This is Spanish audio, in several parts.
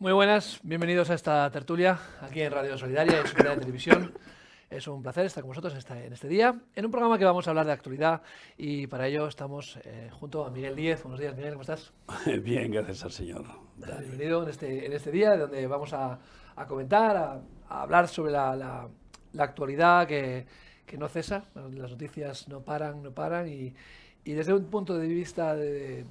Muy buenas, bienvenidos a esta tertulia aquí en Radio Solidaria y en Solidaria Televisión. Es un placer estar con vosotros en este día, en un programa que vamos a hablar de actualidad y para ello estamos junto a Miguel Díez. Buenos días, Miguel, ¿cómo estás? Bien, gracias al Señor. Bienvenido en este día donde vamos a comentar, a hablar sobre la actualidad que no cesa, las noticias no paran y desde un punto de vista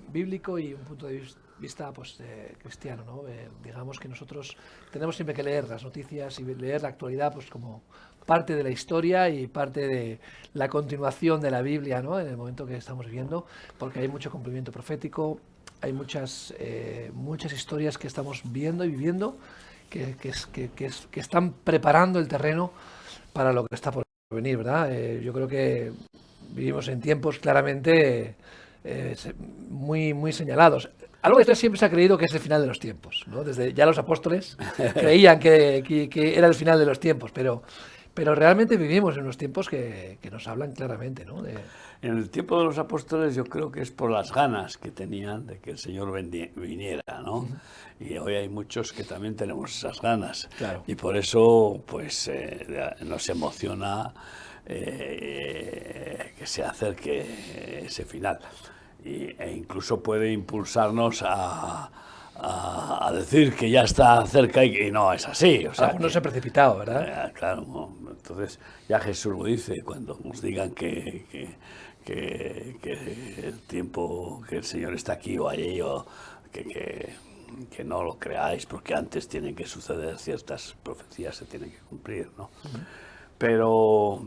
bíblico y un punto de vista pues, cristiano, ¿no? Digamos que nosotros tenemos siempre que leer las noticias y leer la actualidad pues, como parte de la historia y parte de la continuación de la Biblia, ¿no? En el momento que estamos viviendo, porque hay mucho cumplimiento profético, hay muchas historias que estamos viendo y viviendo que están preparando el terreno para lo que está por venir, ¿verdad? Yo creo que vivimos en tiempos claramente muy señalados. Algo que siempre se ha creído que es el final de los tiempos, ¿no? Desde ya los apóstoles creían que era el final de los tiempos, pero realmente vivimos en unos tiempos que nos hablan claramente, ¿no? En el tiempo de los apóstoles yo creo que es por las ganas que tenían de que el Señor viniera, ¿no? Y hoy hay muchos que también tenemos esas ganas. Claro. Y por eso pues nos emociona que se acerque ese final. E incluso puede impulsarnos a decir que ya está cerca y no es así. O sea, no se ha precipitado, ¿verdad? Claro, entonces ya Jesús lo dice cuando nos digan que el tiempo que el Señor está aquí o allí, o que no lo creáis, porque antes tienen que suceder ciertas profecías, se tienen que cumplir, ¿no? Pero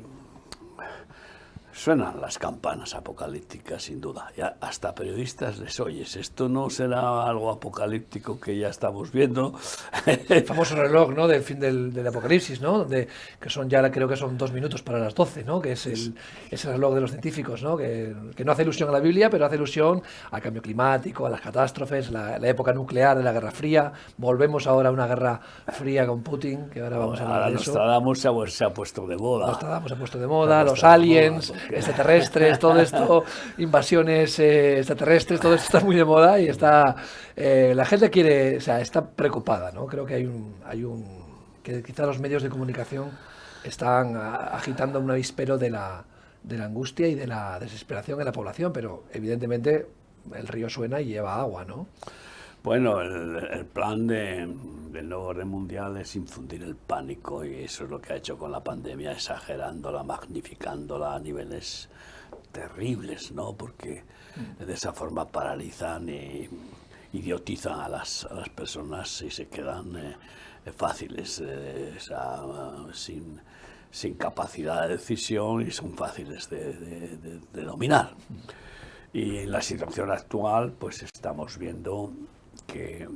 suenan las campanas apocalípticas, sin duda. Ya hasta periodistas les oyes. ¿Esto no será algo apocalíptico que ya estamos viendo? El famoso reloj, ¿no? Del fin del apocalipsis, ¿no? Que son ya, creo que son 2 minutos para las 12, ¿no? Que es ese reloj de los científicos, ¿no? Que no hace ilusión a la Biblia, pero hace ilusión al cambio climático, a las catástrofes, la época nuclear de la Guerra Fría. Volvemos ahora a una guerra fría con Putin, que ahora vamos a hablar de eso. Nostradamus se ha puesto de moda. Nostradamus se ha puesto de moda, los aliens, extraterrestres, todo esto, invasiones extraterrestres, todo esto está muy de moda y está la gente quiere, o sea, está preocupada, ¿no? Creo que que quizás los medios de comunicación están agitando un avispero de la angustia y de la desesperación en la población, pero evidentemente el río suena y lleva agua, ¿no? Bueno, el plan del nuevo orden mundial es infundir el pánico y eso es lo que ha hecho con la pandemia, exagerándola, magnificándola a niveles terribles, ¿no? Porque de esa forma paralizan y idiotizan a las personas y se quedan fáciles, sin capacidad de decisión y son fáciles de dominar. Y en la situación actual, pues estamos viendo que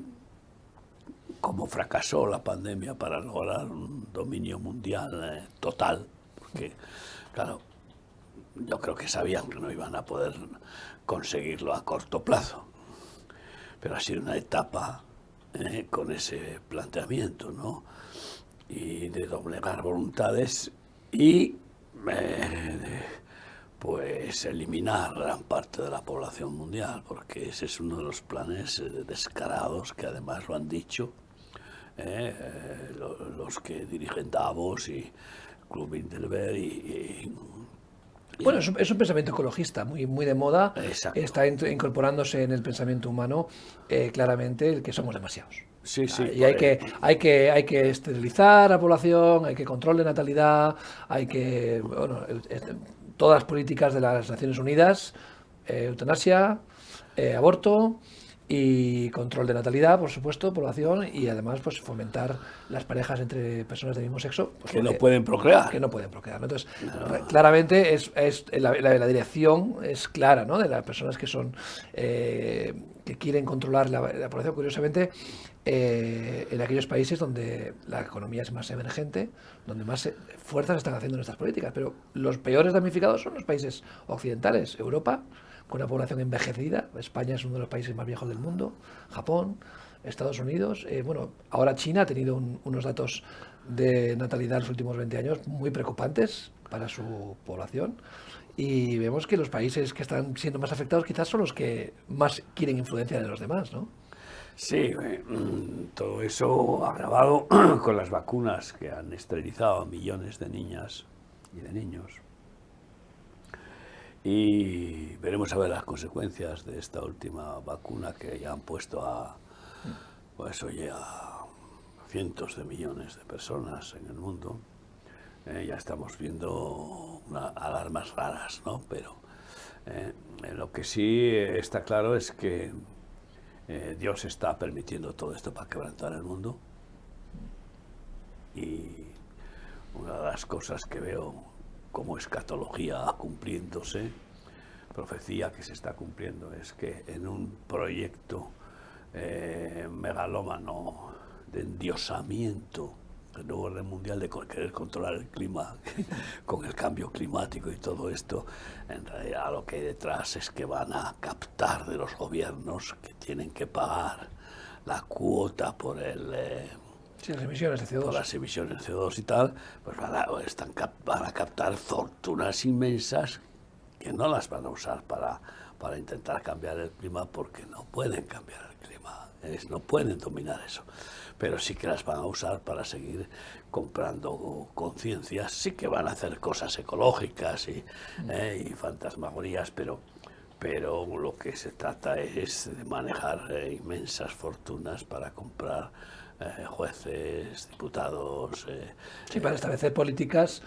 como fracasó la pandemia para lograr un dominio mundial total, porque, claro, yo creo que sabían que no iban a poder conseguirlo a corto plazo, pero ha sido una etapa con ese planteamiento, ¿no? Y de doblegar voluntades y pues eliminar gran parte de la población mundial, porque ese es uno de los planes descarados que además lo han dicho los que dirigen Davos y Club Bilderberg Bueno, es un pensamiento ecologista muy de moda. Exacto. Está incorporándose en el pensamiento humano claramente el que somos demasiados. Sí, sí. Y hay que esterilizar a la población, hay que control de natalidad, bueno, todas las políticas de las Naciones Unidas, eutanasia, aborto y control de natalidad, por supuesto, población, y además pues fomentar las parejas entre personas del mismo sexo pues, que no pueden procrear. Que no pueden procrear, ¿no? Entonces, claramente la dirección es clara, ¿no? De las personas que son que quieren controlar la población. Curiosamente, en aquellos países donde la economía es más emergente, donde más fuerzas están haciendo en estas políticas, pero los peores damnificados son los países occidentales, Europa, con una población envejecida. España es uno de los países más viejos del mundo, Japón, Estados Unidos. Bueno, ahora China ha tenido unos datos de natalidad en los últimos 20 años muy preocupantes para su población. Y vemos que los países que están siendo más afectados quizás son los que más quieren influenciar en los demás, ¿no? Sí, todo eso agravado con las vacunas que han esterilizado a millones de niñas y de niños. Y veremos a ver las consecuencias de esta última vacuna que ya han puesto pues oye, a cientos de millones de personas en el mundo. Ya estamos viendo alarmas raras, ¿no? Pero lo que sí está claro es que Dios está permitiendo todo esto para quebrantar el mundo. Y una de las cosas que veo como escatología cumpliéndose, profecía que se está cumpliendo, es que en un proyecto megalómano de endiosamiento del nuevo orden mundial, de querer controlar el clima con el cambio climático y todo esto, en realidad lo que hay detrás es que van a captar de los gobiernos que tienen que pagar la cuota por sí, las emisiones de CO2. Por las emisiones de CO2 y tal, pues van a captar fortunas inmensas que no las van a usar para intentar cambiar el clima, porque no pueden cambiar el clima, no pueden dominar eso. Pero sí que las van a usar para seguir comprando conciencias, sí que van a hacer cosas ecológicas y fantasmagorías, pero lo que se trata es de manejar inmensas fortunas para comprar jueces, diputados. Sí, para establecer políticas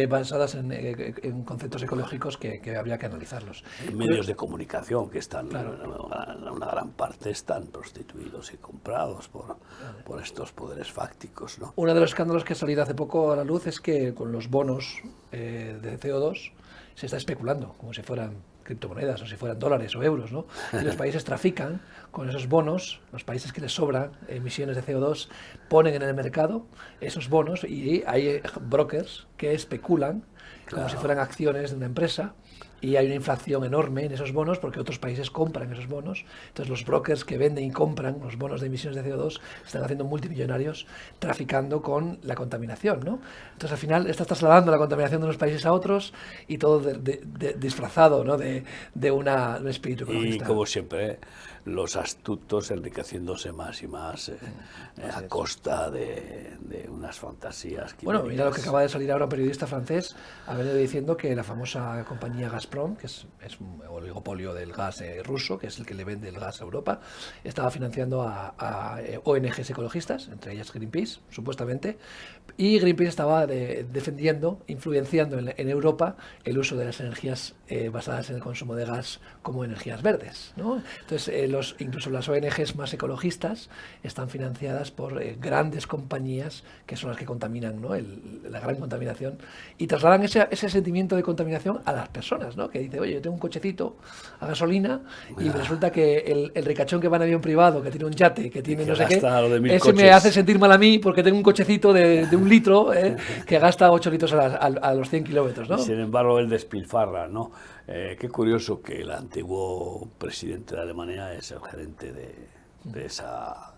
basadas en conceptos ecológicos que habría que analizarlos. Medios de comunicación que están, claro, una gran parte están prostituidos y comprados por estos poderes fácticos, ¿no? Uno de los escándalos que ha salido hace poco a la luz es que con los bonos de CO2 se está especulando, como si fueran criptomonedas o si fueran dólares o euros, ¿no? Y los países trafican con esos bonos, los países que les sobran emisiones de CO2 ponen en el mercado esos bonos y hay brokers que especulan como si fueran acciones de una empresa, y hay una inflación enorme en esos bonos porque otros países compran esos bonos. Entonces los brokers que venden y compran los bonos de emisiones de CO2 están haciendo multimillonarios traficando con la contaminación, ¿no? Entonces al final estás trasladando la contaminación de unos países a otros y todo disfrazado, ¿no? de un espíritu ecologista. Y como siempre, los astutos enriqueciéndose más y más a costa de unas fantasías quiméricas. Bueno, mira lo que acaba de salir ahora un periodista francés, ha venido diciendo que la famosa compañía Gazprom, que es un oligopolio del gas ruso, que es el que le vende el gas a Europa, estaba financiando a ONGs ecologistas, entre ellas Greenpeace, supuestamente, y Greenpeace estaba defendiendo, influenciando en Europa el uso de las energías basadas en el consumo de gas como energías verdes, ¿no? Entonces, incluso las ONGs más ecologistas están financiadas por grandes compañías que son las que contaminan, ¿no? La gran contaminación, y trasladan ese sentimiento de contaminación a las personas, ¿no? Que dice, oye, yo tengo un cochecito a gasolina y resulta que el ricachón que va en avión privado, que tiene un yate, que tiene no sé qué, ese me hace sentir mal a mí porque tengo un cochecito de 1 litro que gasta 8 litros a los 100 kilómetros, ¿no? Y sin embargo, él despilfarra, ¿no? Qué curioso que el antiguo presidente de Alemania es el gerente de esa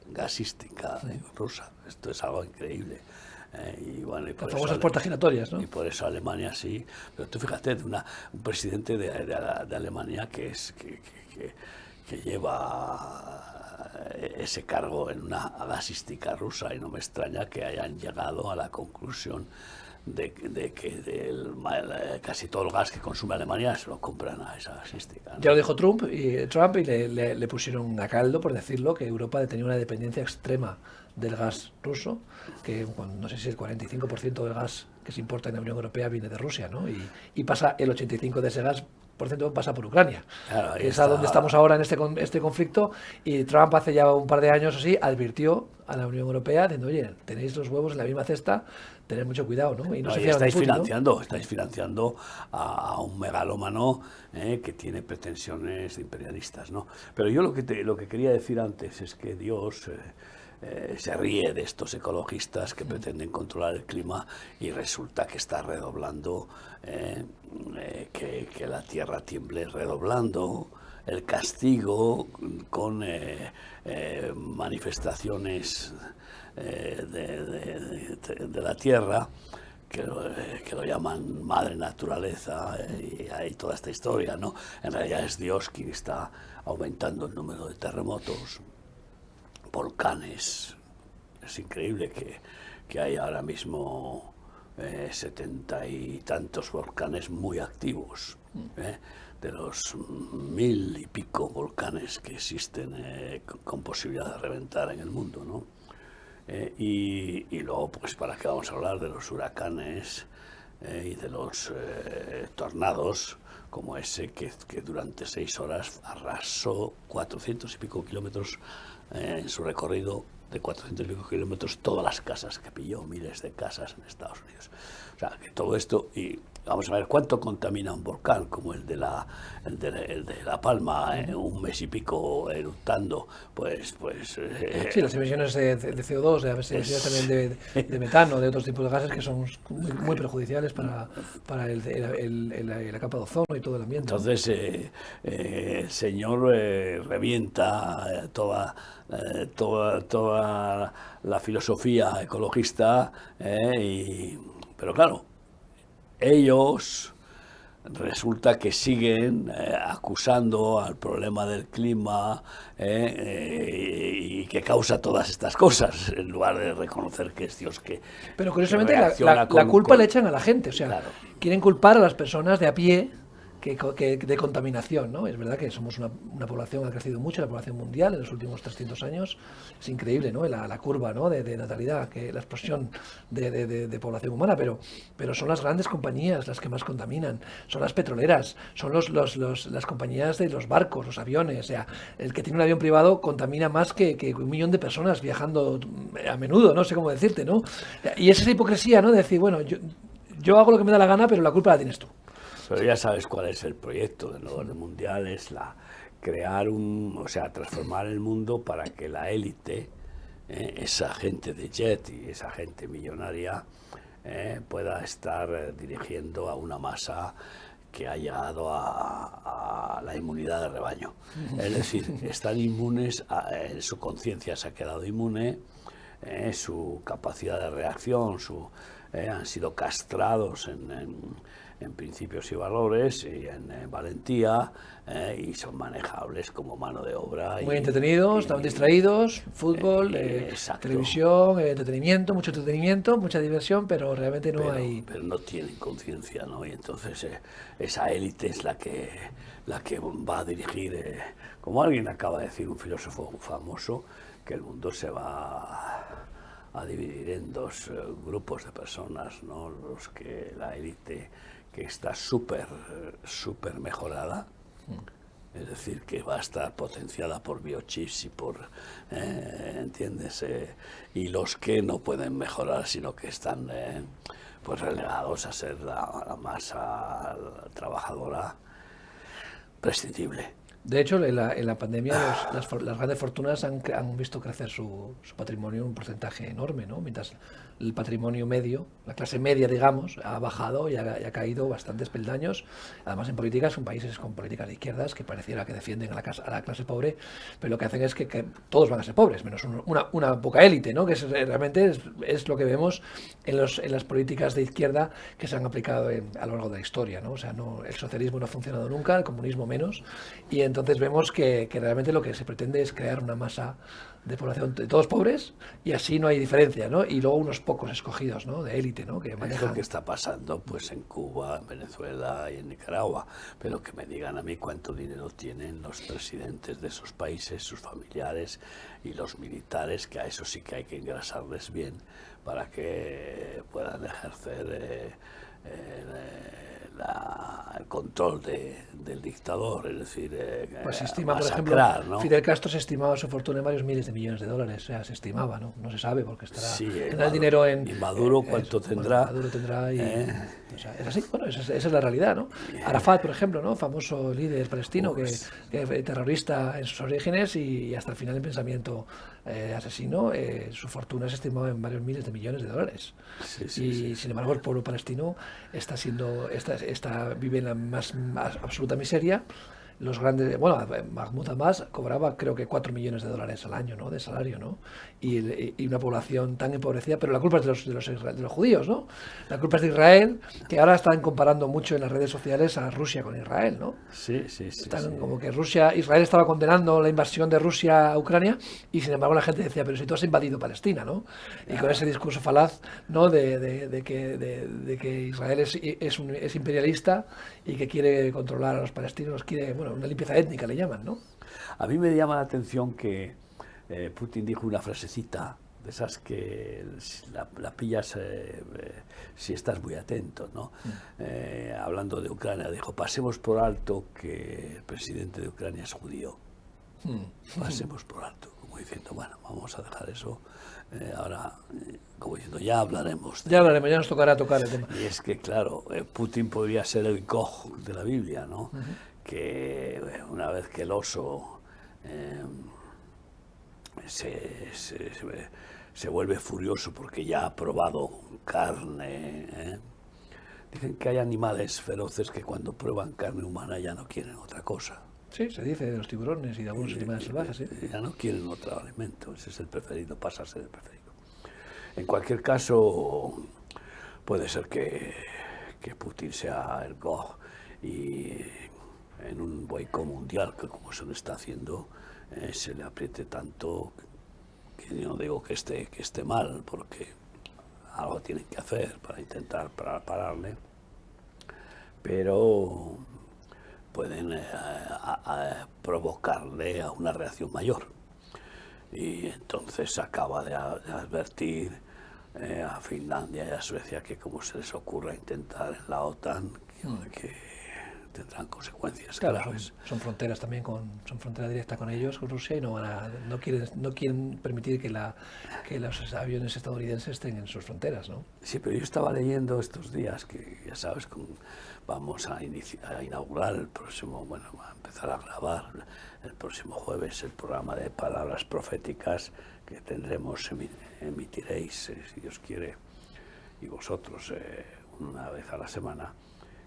gasística rusa. Esto es algo increíble. Y bueno, y las famosas puertas giratorias, ¿no? Y por eso Alemania sí. Pero tú fíjate, un presidente de Alemania que lleva ese cargo en una gasística rusa, y no me extraña que hayan llegado a la conclusión de que casi todo el gas que consume Alemania se lo compran a esa gasística, ¿no? Ya lo dijo Trump y le pusieron a caldo, por decirlo, que Europa tenía una dependencia extrema del gas ruso, que no sé si el 45% del gas que se importa en la Unión Europea viene de Rusia, ¿no? Y pasa el 85% de ese gas pasa por Ucrania. Claro, es a donde estamos ahora en este conflicto, y Trump hace ya un par de años así advirtió a la Unión Europea diciendo, oye, tenéis los huevos en la misma cesta, tened mucho cuidado, ¿no? Y estáis financiando a un megalómano que tiene pretensiones imperialistas, ¿no? Pero yo lo que quería decir antes es que Dios se ríe de estos ecologistas que pretenden controlar el clima, y resulta que está redoblando que la tierra tiemble, redoblando el castigo con manifestaciones de la tierra que lo llaman madre naturaleza, y hay toda esta historia, ¿no? En realidad es Dios quien está aumentando el número de terremotos, volcanes. Es increíble que hay ahora mismo 70 y tantos volcanes muy activos, de los 1000 y pico volcanes que existen con posibilidad de reventar en el mundo, ¿no? Y luego, pues, ¿para qué vamos a hablar de los huracanes y de los tornados, como ese que durante 6 horas arrasó 400 y pico kilómetros en su recorrido de 400 y pico kilómetros, todas las casas que pilló, miles de casas en Estados Unidos? O sea, que todo esto, y vamos a ver cuánto contamina un volcán como el de La Palma, un mes y pico eructando, Sí, las emisiones de CO2, a veces también de metano, de otros tipos de gases que son muy perjudiciales para la capa de ozono y todo el ambiente. Entonces, el señor revienta toda la filosofía ecologista, pero claro, ellos resulta que siguen acusando al problema del clima y que causa todas estas cosas, en lugar de reconocer que es Dios que... Pero curiosamente la culpa le echan a la gente, o sea, claro, quieren culpar a las personas de a pie de contaminación, ¿no? Es verdad que somos una población, ha crecido mucho la población mundial en los últimos 300 años, es increíble, ¿no? La curva, ¿no? de natalidad, que la explosión de población humana, pero son las grandes compañías las que más contaminan, son las petroleras, son las compañías de los barcos, los aviones, o sea, el que tiene un avión privado contamina más que 1 millón de personas viajando a menudo, no sé cómo decirte, ¿no? Y es esa hipocresía, ¿no? De decir, bueno, yo hago lo que me da la gana, pero la culpa la tienes tú. Pero ya sabes cuál es el proyecto del orden mundial, es transformar el mundo para que la élite, esa gente de jet y esa gente millonaria, pueda estar dirigiendo a una masa que ha llegado a la inmunidad de rebaño. Es decir, están inmunes, su conciencia se ha quedado inmune, su capacidad de reacción, han sido castrados en principios y valores y en valentía, y son manejables como mano de obra. Muy entretenidos, están distraídos, fútbol, televisión, entretenimiento, mucho entretenimiento, mucha diversión, pero realmente pero no tienen conciencia, ¿no? Y entonces esa élite es la que va a dirigir, como alguien acaba de decir, un filósofo famoso, que el mundo se va a dividir en 2 grupos de personas, ¿no? La élite que está súper mejorada, es decir, que va a estar potenciada por biochips y ¿entiendes? Y los que no pueden mejorar, sino que están relegados a ser la masa trabajadora prescindible. De hecho, en la pandemia las grandes fortunas han visto crecer su patrimonio un porcentaje enorme, ¿no? Mientras el patrimonio medio, la clase media, digamos, ha bajado y ha caído bastantes peldaños. Además, en políticas, son países con políticas de izquierdas que pareciera que defienden a la clase pobre, pero lo que hacen es que todos van a ser pobres, menos una poca élite, ¿no? Que realmente es lo que vemos en las políticas de izquierda que se han aplicado a lo largo de la historia, ¿no? O sea, el socialismo no ha funcionado nunca, el comunismo menos, y entonces vemos que realmente lo que se pretende es crear una masa de población de todos pobres, y así no hay diferencia, ¿no? Y luego unos pocos escogidos, ¿no? De élite, ¿no? Que manejan. Es lo que está pasando, pues, en Cuba, en Venezuela y en Nicaragua. Pero que me digan a mí cuánto dinero tienen los presidentes de esos países, sus familiares y los militares, que a eso sí que hay que engrasarles bien para que puedan ejercer el control del dictador, es decir, pues se estima, por ejemplo, ¿no? Fidel Castro se estimaba su fortuna en varios miles de millones de dólares, o sea, se estimaba, ¿no? No se sabe porque estará el dinero en... ¿Y Maduro cuánto tendrá? Maduro tendrá o sea, es así, bueno, esa es la realidad, ¿no? Arafat, por ejemplo, ¿no? Famoso líder palestino, que terrorista en sus orígenes y hasta el final el pensamiento asesino, su fortuna se estimaba en varios miles de millones de dólares. Sin embargo, el pueblo palestino vive en la más absoluta miseria, los grandes, bueno, Mahmoud Abbas cobraba creo que 4 millones de dólares al año, ¿no? De salario, ¿no? Y una población tan empobrecida, pero la culpa es de los judíos, ¿no? La culpa es de Israel, que ahora están comparando mucho en las redes sociales a Rusia con Israel, ¿no? Sí, sí, sí. Están Sí. como que Israel estaba condenando la invasión de Rusia a Ucrania y sin embargo la gente decía, pero si tú has invadido Palestina, ¿no? Y con ese discurso falaz, ¿no? De que Israel es imperialista y que quiere controlar a los palestinos, quiere, bueno, una limpieza étnica le llaman, ¿no? A mí me llama la atención que Putin dijo una frasecita de esas que la pillas si estás muy atento, ¿no? Hablando de Ucrania, dijo, pasemos por alto que el presidente de Ucrania es judío. Pasemos por alto, como diciendo, bueno, vamos a dejar eso. Ahora, como diciendo, ya hablaremos. Ya hablaremos, ya nos tocará tocar el tema. Y es que, claro, Putin podría ser el Gog de la Biblia, ¿no? Que una vez que el oso se vuelve furioso porque ya ha probado carne. Dicen que hay animales feroces que cuando prueban carne humana ya no quieren otra cosa. Sí, se dice de los tiburones y de algunos animales salvajes, ¿sí? Ya no quieren otro alimento, ese es el preferido, pasa a ser el preferido. En cualquier caso, puede ser que Putin sea el Gog y en un boicot mundial, que como se lo está haciendo, se le apriete tanto que yo no digo que esté mal, porque algo tienen que hacer para intentar pararle, pero pueden provocarle a una reacción mayor. Y entonces acaba de advertir a Finlandia y a Suecia que como se les ocurra intentar en la OTAN, que tendrán consecuencias graves. Son fronteras también, son frontera directa con ellos, con Rusia, y no quieren permitir que los aviones estadounidenses estén en sus fronteras, ¿no? Sí, pero yo estaba leyendo estos días que, ya sabes, vamos a inaugurar el próximo, bueno, a empezar a grabar el próximo jueves el programa de palabras proféticas que emitiréis, si Dios quiere, y vosotros una vez a la semana.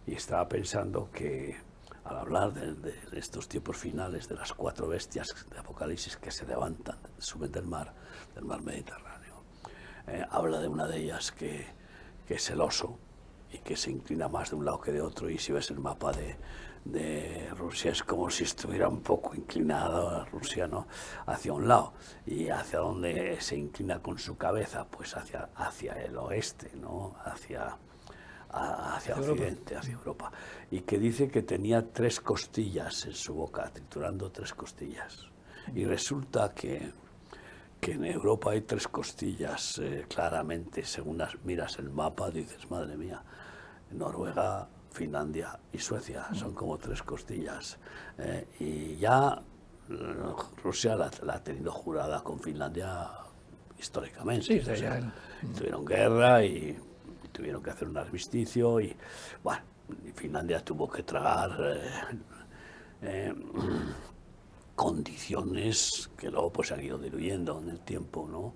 Y estaba pensando que al hablar de estos tiempos finales, de las 4 bestias de Apocalipsis que se levantan, suben del mar Mediterráneo, habla de una de ellas que es el oso y que se inclina más de un lado que de otro, y si ves el mapa de Rusia es como si estuviera un poco inclinada Rusia, ¿no?, hacia un lado, y hacia donde se inclina con su cabeza, pues hacia el oeste, ¿no?, hacia Occidente, hacia Europa, y que dice que tenía 3 costillas en su boca, triturando 3 costillas. Y resulta que en Europa hay 3 costillas, claramente, según miras el mapa, dices, madre mía, Noruega, Finlandia y Suecia, son como 3 costillas. Y ya Rusia la ha tenido jurada con Finlandia históricamente. Sí, o sea, tuvieron guerra y tuvieron que hacer un armisticio y, bueno, Finlandia tuvo que tragar condiciones que luego pues han ido diluyendo en el tiempo, ¿no?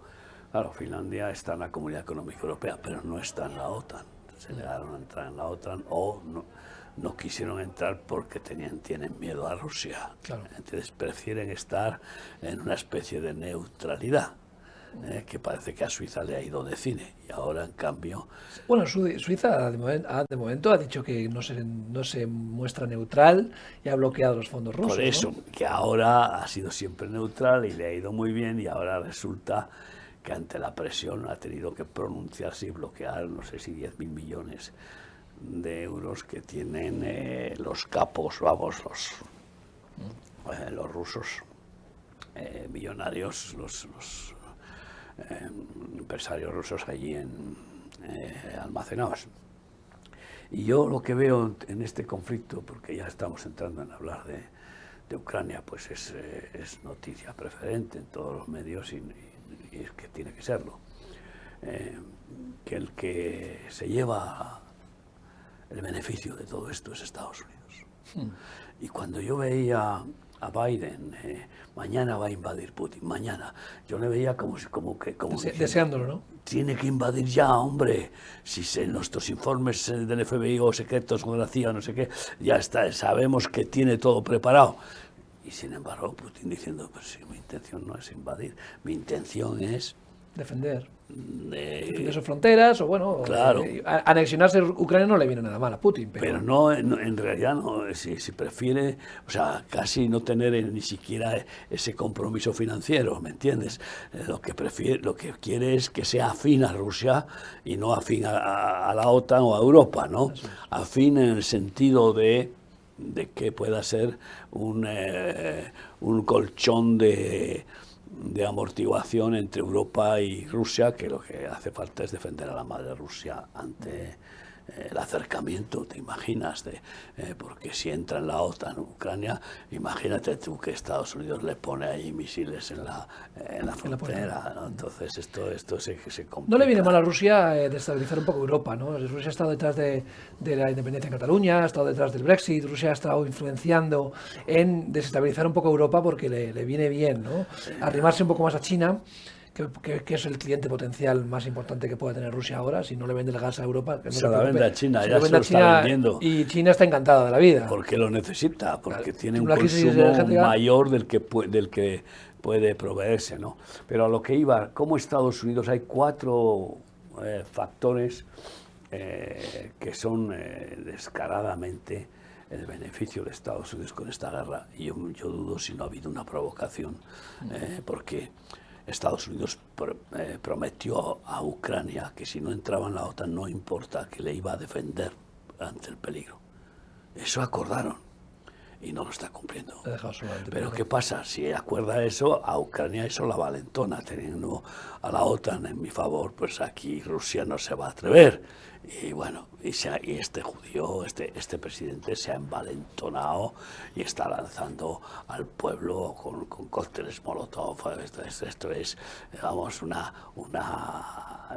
Claro, Finlandia está en la Comunidad Económica Europea, pero no está en la OTAN. Se negaron a entrar en la OTAN o no quisieron entrar porque tienen miedo a Rusia. Claro. Entonces prefieren estar en una especie de neutralidad. Que parece que a Suiza le ha ido de cine, y ahora en cambio... Bueno, Suiza de momento ha dicho que no se muestra neutral y ha bloqueado los fondos rusos. Por eso, ¿no?, que ahora ha sido siempre neutral y le ha ido muy bien, y ahora resulta que ante la presión ha tenido que pronunciarse y bloquear, no sé si 10.000 millones de euros que tienen los capos, vamos, los rusos millonarios, los empresarios rusos allí almacenados. Y yo lo que veo en este conflicto, porque ya estamos entrando en hablar de Ucrania, pues es noticia preferente en todos los medios, y es que tiene que serlo, que el que se lleva el beneficio de todo esto es Estados Unidos. Y cuando yo veía a Biden, mañana va a invadir Putin, mañana, yo le veía como deseándolo, ¿no? tiene que invadir ya, hombre. Si nuestros informes del FBI o secretos o de la CIA, no sé qué, ya está, sabemos que tiene todo preparado. Y sin embargo, Putin diciendo, pues sí, mi intención no es invadir, mi intención es defender sus fronteras, o bueno, claro. Anexionarse Ucrania no le viene nada mal a Putin. Pero no, en realidad no, si prefiere, o sea, casi no tener ni siquiera ese compromiso financiero, ¿me entiendes? Lo que quiere es que sea afín a Rusia y no afín a la OTAN o a Europa, ¿no? Afín en el sentido de que pueda ser un colchón de amortiguación entre Europa y Rusia, que lo que hace falta es defender a la madre Rusia ante el acercamiento, ¿te imaginas? Porque si entra en la OTAN Ucrania, imagínate tú que Estados Unidos le pone ahí misiles en la frontera, ¿no? Entonces esto se complica. No le viene mal a Rusia destabilizar un poco Europa, ¿no? Rusia ha estado detrás de la independencia en Cataluña, ha estado detrás del Brexit, Rusia ha estado influenciando en desestabilizar un poco Europa porque le viene bien, ¿no? Arrimarse un poco más a China, que es el cliente potencial más importante que pueda tener Rusia ahora, si no le vende el gas a Europa. Que no se la vende a China, ya se lo está vendiendo. Y China está encantada de la vida. Porque lo necesita, porque tiene un consumo mayor del que puede proveerse, ¿no? Pero a lo que iba, como Estados Unidos, hay 4 factores que son descaradamente el beneficio de Estados Unidos con esta guerra. Y yo dudo si no ha habido una provocación, porque Estados Unidos prometió a Ucrania que si no entraba en la OTAN no importa, que le iba a defender ante el peligro. Eso acordaron y no lo está cumpliendo. Pero ¿qué pasa? Si acuerda eso, a Ucrania eso la valentona, teniendo a la OTAN en mi favor, pues aquí Rusia no se va a atrever. Y bueno, y este judío, este presidente se ha envalentonado y está lanzando al pueblo con cócteles Molotov. Esto es, digamos, una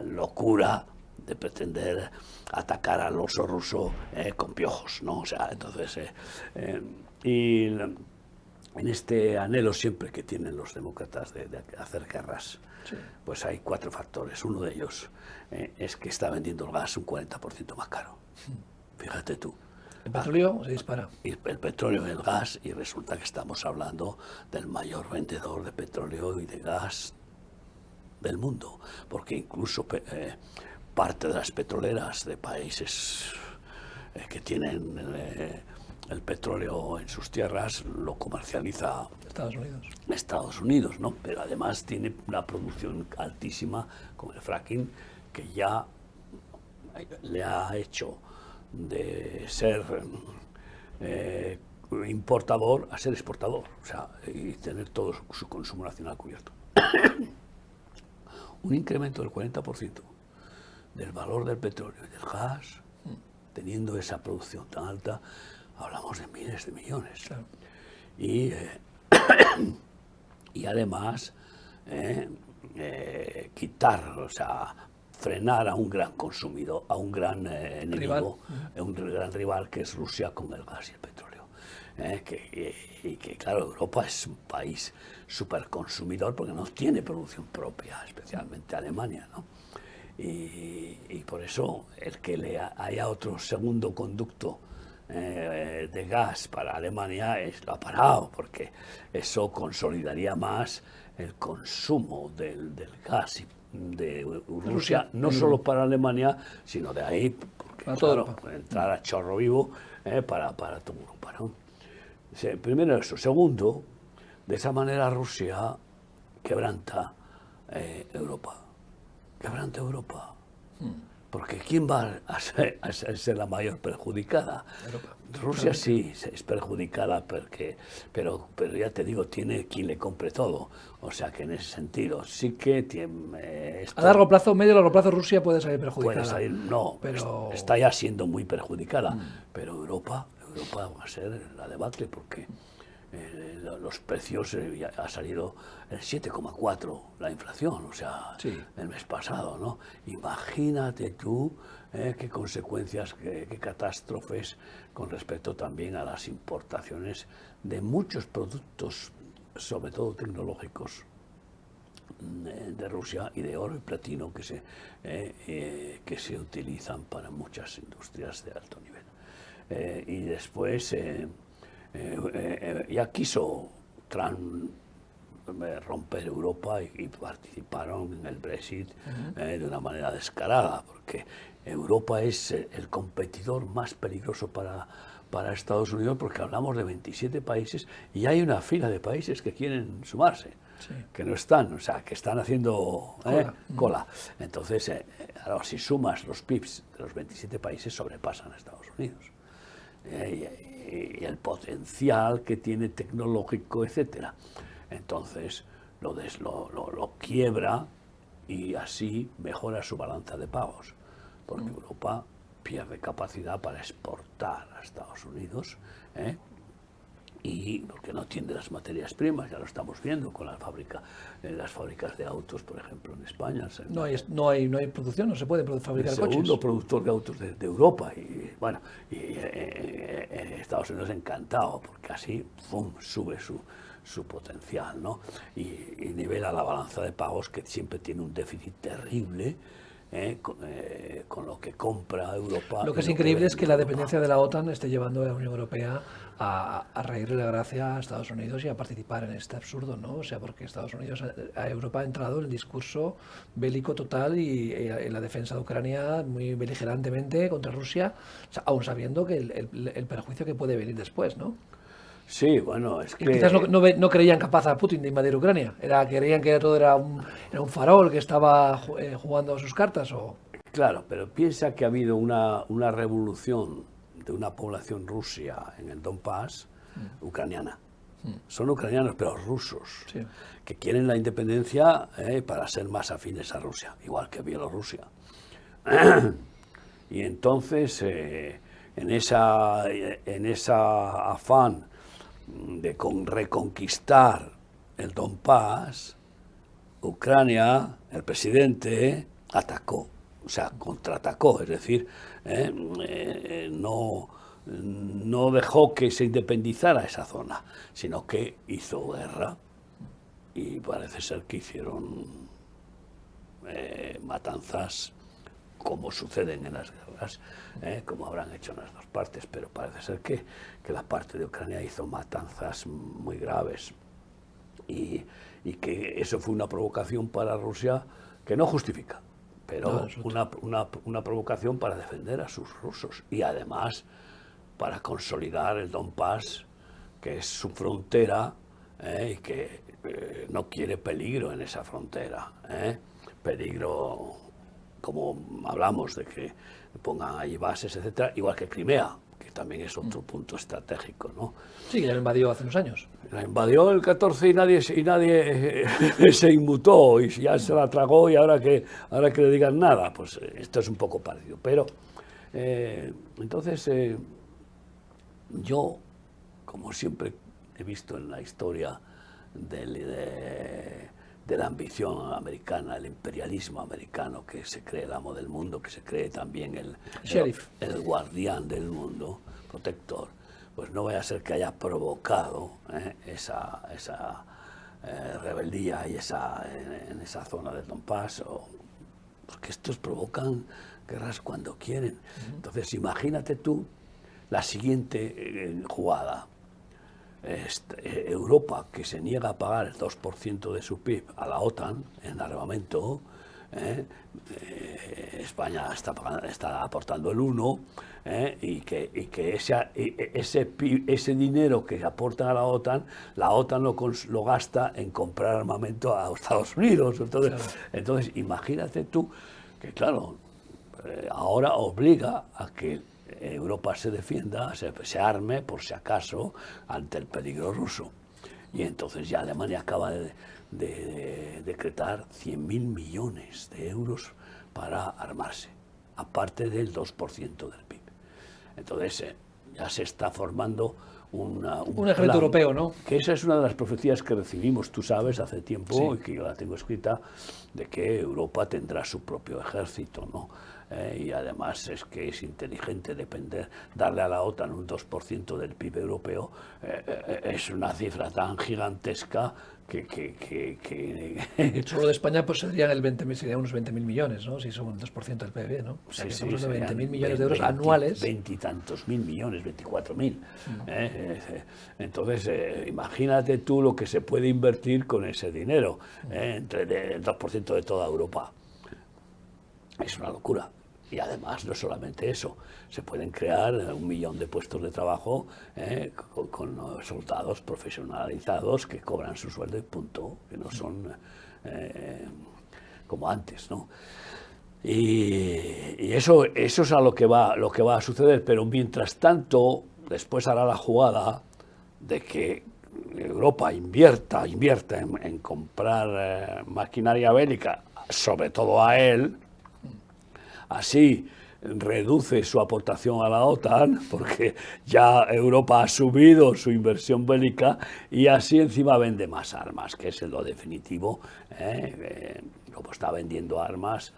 locura de pretender atacar al oso ruso con piojos, ¿no? O sea, entonces, y en este anhelo siempre que tienen los demócratas de hacer guerras, sí, pues hay 4 factores. Uno de ellos es que está vendiendo el gas un 40% más caro. Fíjate tú. El petróleo se dispara. Y el petróleo y el gas, y resulta que estamos hablando del mayor vendedor de petróleo y de gas del mundo, porque incluso parte de las petroleras de países que tienen el petróleo en sus tierras lo comercializa Estados Unidos, ¿no? Pero además tiene una producción altísima con el fracking, que ya le ha hecho de ser importador a ser exportador, o sea, y tener todo su consumo nacional cubierto. Un incremento del 40% del valor del petróleo y del gas, teniendo esa producción tan alta, hablamos de miles de millones. Claro. Y además quitar, o sea, frenar a un gran consumidor, a un gran enemigo, un gran rival que es Rusia con el gas y el petróleo. Y que claro, Europa es un país súper consumidor porque no tiene producción propia, especialmente Alemania, ¿no? Y por eso el que haya otro segundo conducto de gas para Alemania lo ha parado, porque eso consolidaría más el consumo del gas de Rusia, no solo para Alemania, sino de ahí, porque para claro, puede entrar a chorro vivo para toda Europa, ¿no? Primero eso. Segundo, de esa manera Rusia quebranta Europa. Quebranta Europa. Porque ¿quién va a ser la mayor perjudicada? Europa. Rusia sí es perjudicada, pero ya te digo, tiene quien le compre todo. O sea que en ese sentido sí que tiene... A largo plazo, medio y largo plazo, Rusia puede salir perjudicada. Puede salir, no, pero está ya siendo muy perjudicada. Pero Europa va a ser la debacle porque los precios ha salido el 7,4 la inflación, o sea, sí, el mes pasado, ¿no? Imagínate tú qué consecuencias, qué catástrofes con respecto también a las importaciones de muchos productos, sobre todo tecnológicos, de Rusia y de oro y platino que se utilizan para muchas industrias de alto nivel. Y después ya quiso romper Europa y participaron en el Brexit de una manera descarada, porque Europa es el competidor más peligroso para Estados Unidos, porque hablamos de 27 países y hay una fila de países que quieren sumarse, que no están, o sea, que están haciendo cola. Entonces, ahora, si sumas los PIBs de los 27 países, sobrepasan a Estados Unidos. Y el potencial que tiene tecnológico, etcétera. Entonces lo quiebra y así mejora su balanza de pagos, porque Europa pierde capacidad para exportar a Estados Unidos, y porque no tiene las materias primas, ya lo estamos viendo con las fábricas de autos, por ejemplo, en España. No hay producción, no se puede fabricar coches. El segundo productor de autos de Europa, y bueno, Estados Unidos encantado, porque así sube su potencial, ¿no? Y nivela la balanza de pagos, que siempre tiene un déficit terrible, con lo que compra Europa. Lo que es increíble es que la dependencia de la OTAN esté llevando a la Unión Europea a reírle la gracia a Estados Unidos y a participar en este absurdo, ¿no? O sea, porque Estados Unidos, a Europa ha entrado en el discurso bélico total y en la defensa de Ucrania muy beligerantemente contra Rusia, o sea, aún sabiendo que el perjuicio que puede venir después, ¿no? Sí, bueno, es que... Y quizás no creían capaz a Putin de invadir Ucrania. Creían que todo era un farol que estaba jugando sus cartas. Claro, pero piensa que ha habido una revolución de una población rusa en el Donbass, ucraniana. Son ucranianos, pero rusos, que quieren la independencia para ser más afines a Rusia, igual que Bielorrusia. Y entonces, en esa afán de reconquistar el Donbass, Ucrania, el presidente, atacó, o sea, contraatacó, es decir, no dejó que se independizara esa zona, sino que hizo guerra, y parece ser que hicieron matanzas, como suceden en las guerras, como habrán hecho en las dos partes, pero parece ser que la parte de Ucrania hizo matanzas muy graves, y que eso fue una provocación para Rusia que no justifica, pero una provocación para defender a sus rusos, y además para consolidar el Donbass, que es su frontera, y que no quiere peligro en esa frontera, peligro, como hablamos, de que pongan ahí bases, etcétera, igual que Crimea, que también es otro punto estratégico, ¿no? Sí, que ya lo invadió hace unos años. La invadió el 14 y nadie se inmutó, y ya se la tragó, y ahora que le digan nada, pues esto es un poco parecido. Pero entonces yo, como siempre he visto en la historia de la ambición americana, el imperialismo americano, que se cree el amo del mundo, que se cree también el guardián del mundo, protector, pues no vaya a ser que haya provocado esa rebeldía y en esa zona del Donbass, porque estos provocan guerras cuando quieren. Entonces imagínate tú la siguiente jugada. Europa, que se niega a pagar el 2% de su PIB a la OTAN en armamento, España está aportando el 1%, y que ese dinero que aportan a la OTAN lo gasta en comprar armamento a Estados Unidos. Entonces imagínate tú que, claro, ahora obliga a que Europa se defienda, se arme por si acaso ante el peligro ruso. Y entonces ya Alemania acaba de decretar 100.000 millones de euros para armarse, aparte del 2% del PIB. Entonces ya se está formando un ejército europeo, ¿no? Que esa es una de las profecías que recibimos, tú sabes, hace tiempo, y que yo la tengo escrita, de que Europa tendrá su propio ejército, ¿no? y además es que es inteligente darle a la OTAN un 2% del PIB europeo, es una cifra tan gigantesca que Solo de España pues serían serían unos 20.000 millones, ¿no? Si son el 2% del PIB, ¿no? O sea, que estamos hablando de 20.000 millones de euros anuales. 20 y tantos mil millones, 24.000. Entonces, imagínate tú lo que se puede invertir con ese dinero, entre el 2% de toda Europa. Es una locura. Y además, no solamente eso, se pueden crear 1 millón de puestos de trabajo con soldados profesionalizados que cobran su sueldo y punto, que no son como antes, ¿no? Y eso es a lo que va a suceder, pero mientras tanto, después hará la jugada de que Europa invierta en comprar maquinaria bélica, sobre todo a él. Así reduce su aportación a la OTAN, porque ya Europa ha subido su inversión bélica y así encima vende más armas, que es lo definitivo. Como está vendiendo armas,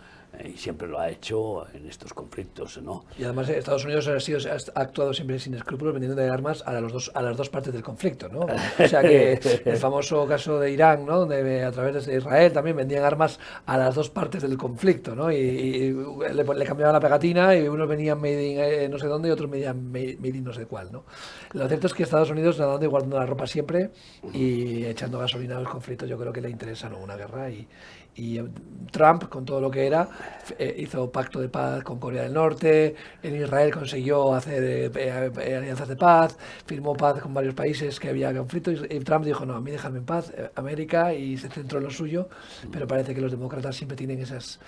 y siempre lo ha hecho en estos conflictos, ¿no? Y además Estados Unidos ha actuado siempre sin escrúpulos vendiendo de armas a las dos partes del conflicto, ¿no? O sea que el famoso caso de Irán, ¿no? Donde a través de Israel también vendían armas a las dos partes del conflicto, ¿no? Y le cambiaban la pegatina y unos venían made in no sé dónde y otros venían made in no sé cuál, ¿no? Lo cierto es que Estados Unidos nadando y guardando la ropa siempre y echando gasolina a los conflictos, yo creo que le interesa, ¿no? Una guerra y Trump, con todo lo que era, hizo pacto de paz con Corea del Norte, en Israel consiguió hacer alianzas de paz, firmó paz con varios países que había conflictos, y Trump dijo, no, a mí dejadme en paz, América, y se centró en lo suyo, pero parece que los demócratas siempre tienen esos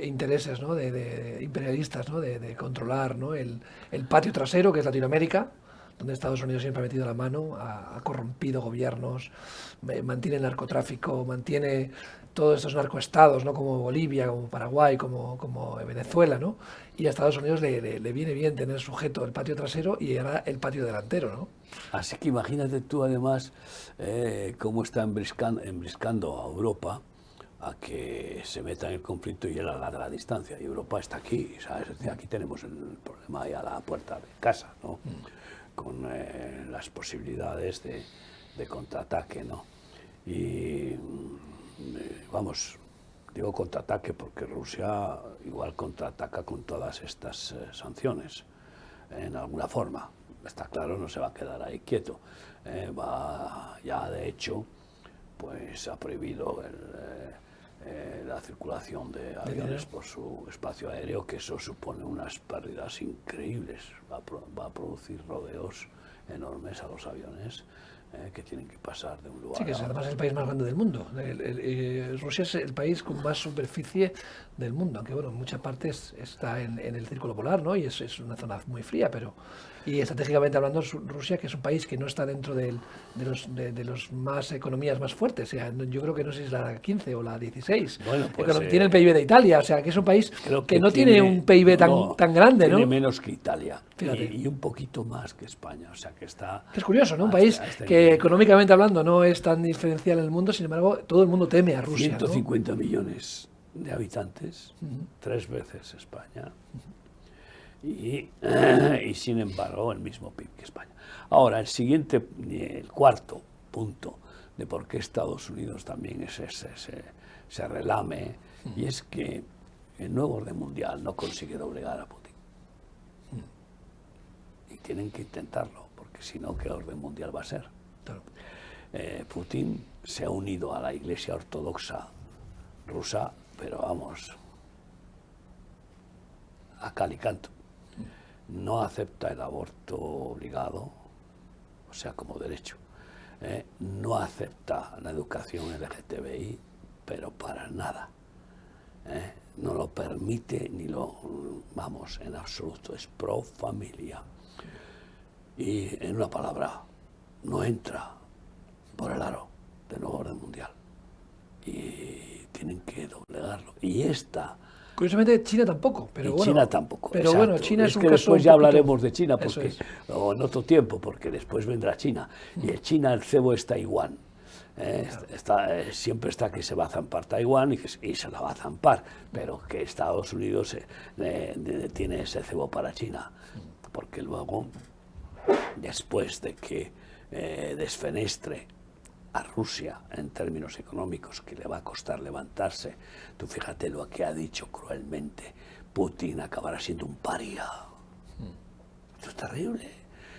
intereses, ¿no? de imperialistas, ¿no? de controlar, ¿no? el patio trasero, que es Latinoamérica, donde Estados Unidos siempre ha metido la mano, ha corrompido gobiernos, mantiene el narcotráfico, mantiene todos estos narcoestados, ¿no? Como Bolivia, como Paraguay, como Venezuela, ¿no? Y a Estados Unidos le viene bien tener sujeto el patio trasero y ahora el patio delantero, ¿no? Así que imagínate tú además cómo está embriscando a Europa a que se meta en el conflicto y él a larga distancia. Y Europa está aquí, ¿sabes? Aquí tenemos el problema ahí a la puerta de casa, ¿no? Con las posibilidades de contraataque, ¿no? Y vamos, digo contraataque porque Rusia igual contraataca con todas estas sanciones, en alguna forma. Está claro, no se va a quedar ahí quieto. Ya de hecho, pues ha prohibido la circulación de aviones por su espacio aéreo, que eso supone unas pérdidas increíbles. Va a producir rodeos enormes a los aviones que tienen que pasar de un lugar sí, que es además el país más grande del mundo. Rusia es el país con más superficie del mundo, aunque bueno, en muchas partes está en el círculo polar, ¿no? Y es una zona muy fría, pero... Y estratégicamente hablando, Rusia, que es un país que no está dentro de los más economías más fuertes, o sea, yo creo que no sé si es la 15 o la 16, bueno, pues, tiene el PIB de Italia, o sea, que es un país que no tiene un PIB tan grande, ¿no? Tiene menos que Italia y un poquito más que España, o sea, que está... Es curioso, ¿no? Un país que económicamente hablando no es tan diferencial en el mundo, sin embargo, todo el mundo teme a Rusia, 150 ¿no? millones de habitantes, 3 veces España. Y sin embargo el mismo PIB que España. Ahora, el cuarto punto de por qué Estados Unidos también se relame, y es que el nuevo orden mundial no consigue doblegar a Putin. Y tienen que intentarlo, porque si no, ¿qué orden mundial va a ser? Claro. Putin se ha unido a la Iglesia Ortodoxa rusa, pero vamos, a cal y canto. No acepta el aborto obligado, o sea, como derecho. No acepta la educación LGTBI, pero para nada. No lo permite vamos, en absoluto. Es pro familia. Y en una palabra, no entra por el aro del nuevo orden mundial. Y tienen que doblegarlo. Y curiosamente China tampoco, pero bueno. China tampoco. Pero exacto. bueno, China es un que caso después un ya poquito... hablaremos de China, porque es. o en otro tiempo, porque después vendrá China. Y el cebo es Taiwán. Siempre está que se va a zampar Taiwán y se la va a zampar, pero que Estados Unidos tiene ese cebo para China, porque luego, después de que desfenestre a Rusia en términos económicos, que le va a costar levantarse, tú fíjate lo que ha dicho cruelmente, Putin acabará siendo un paria. Esto es terrible.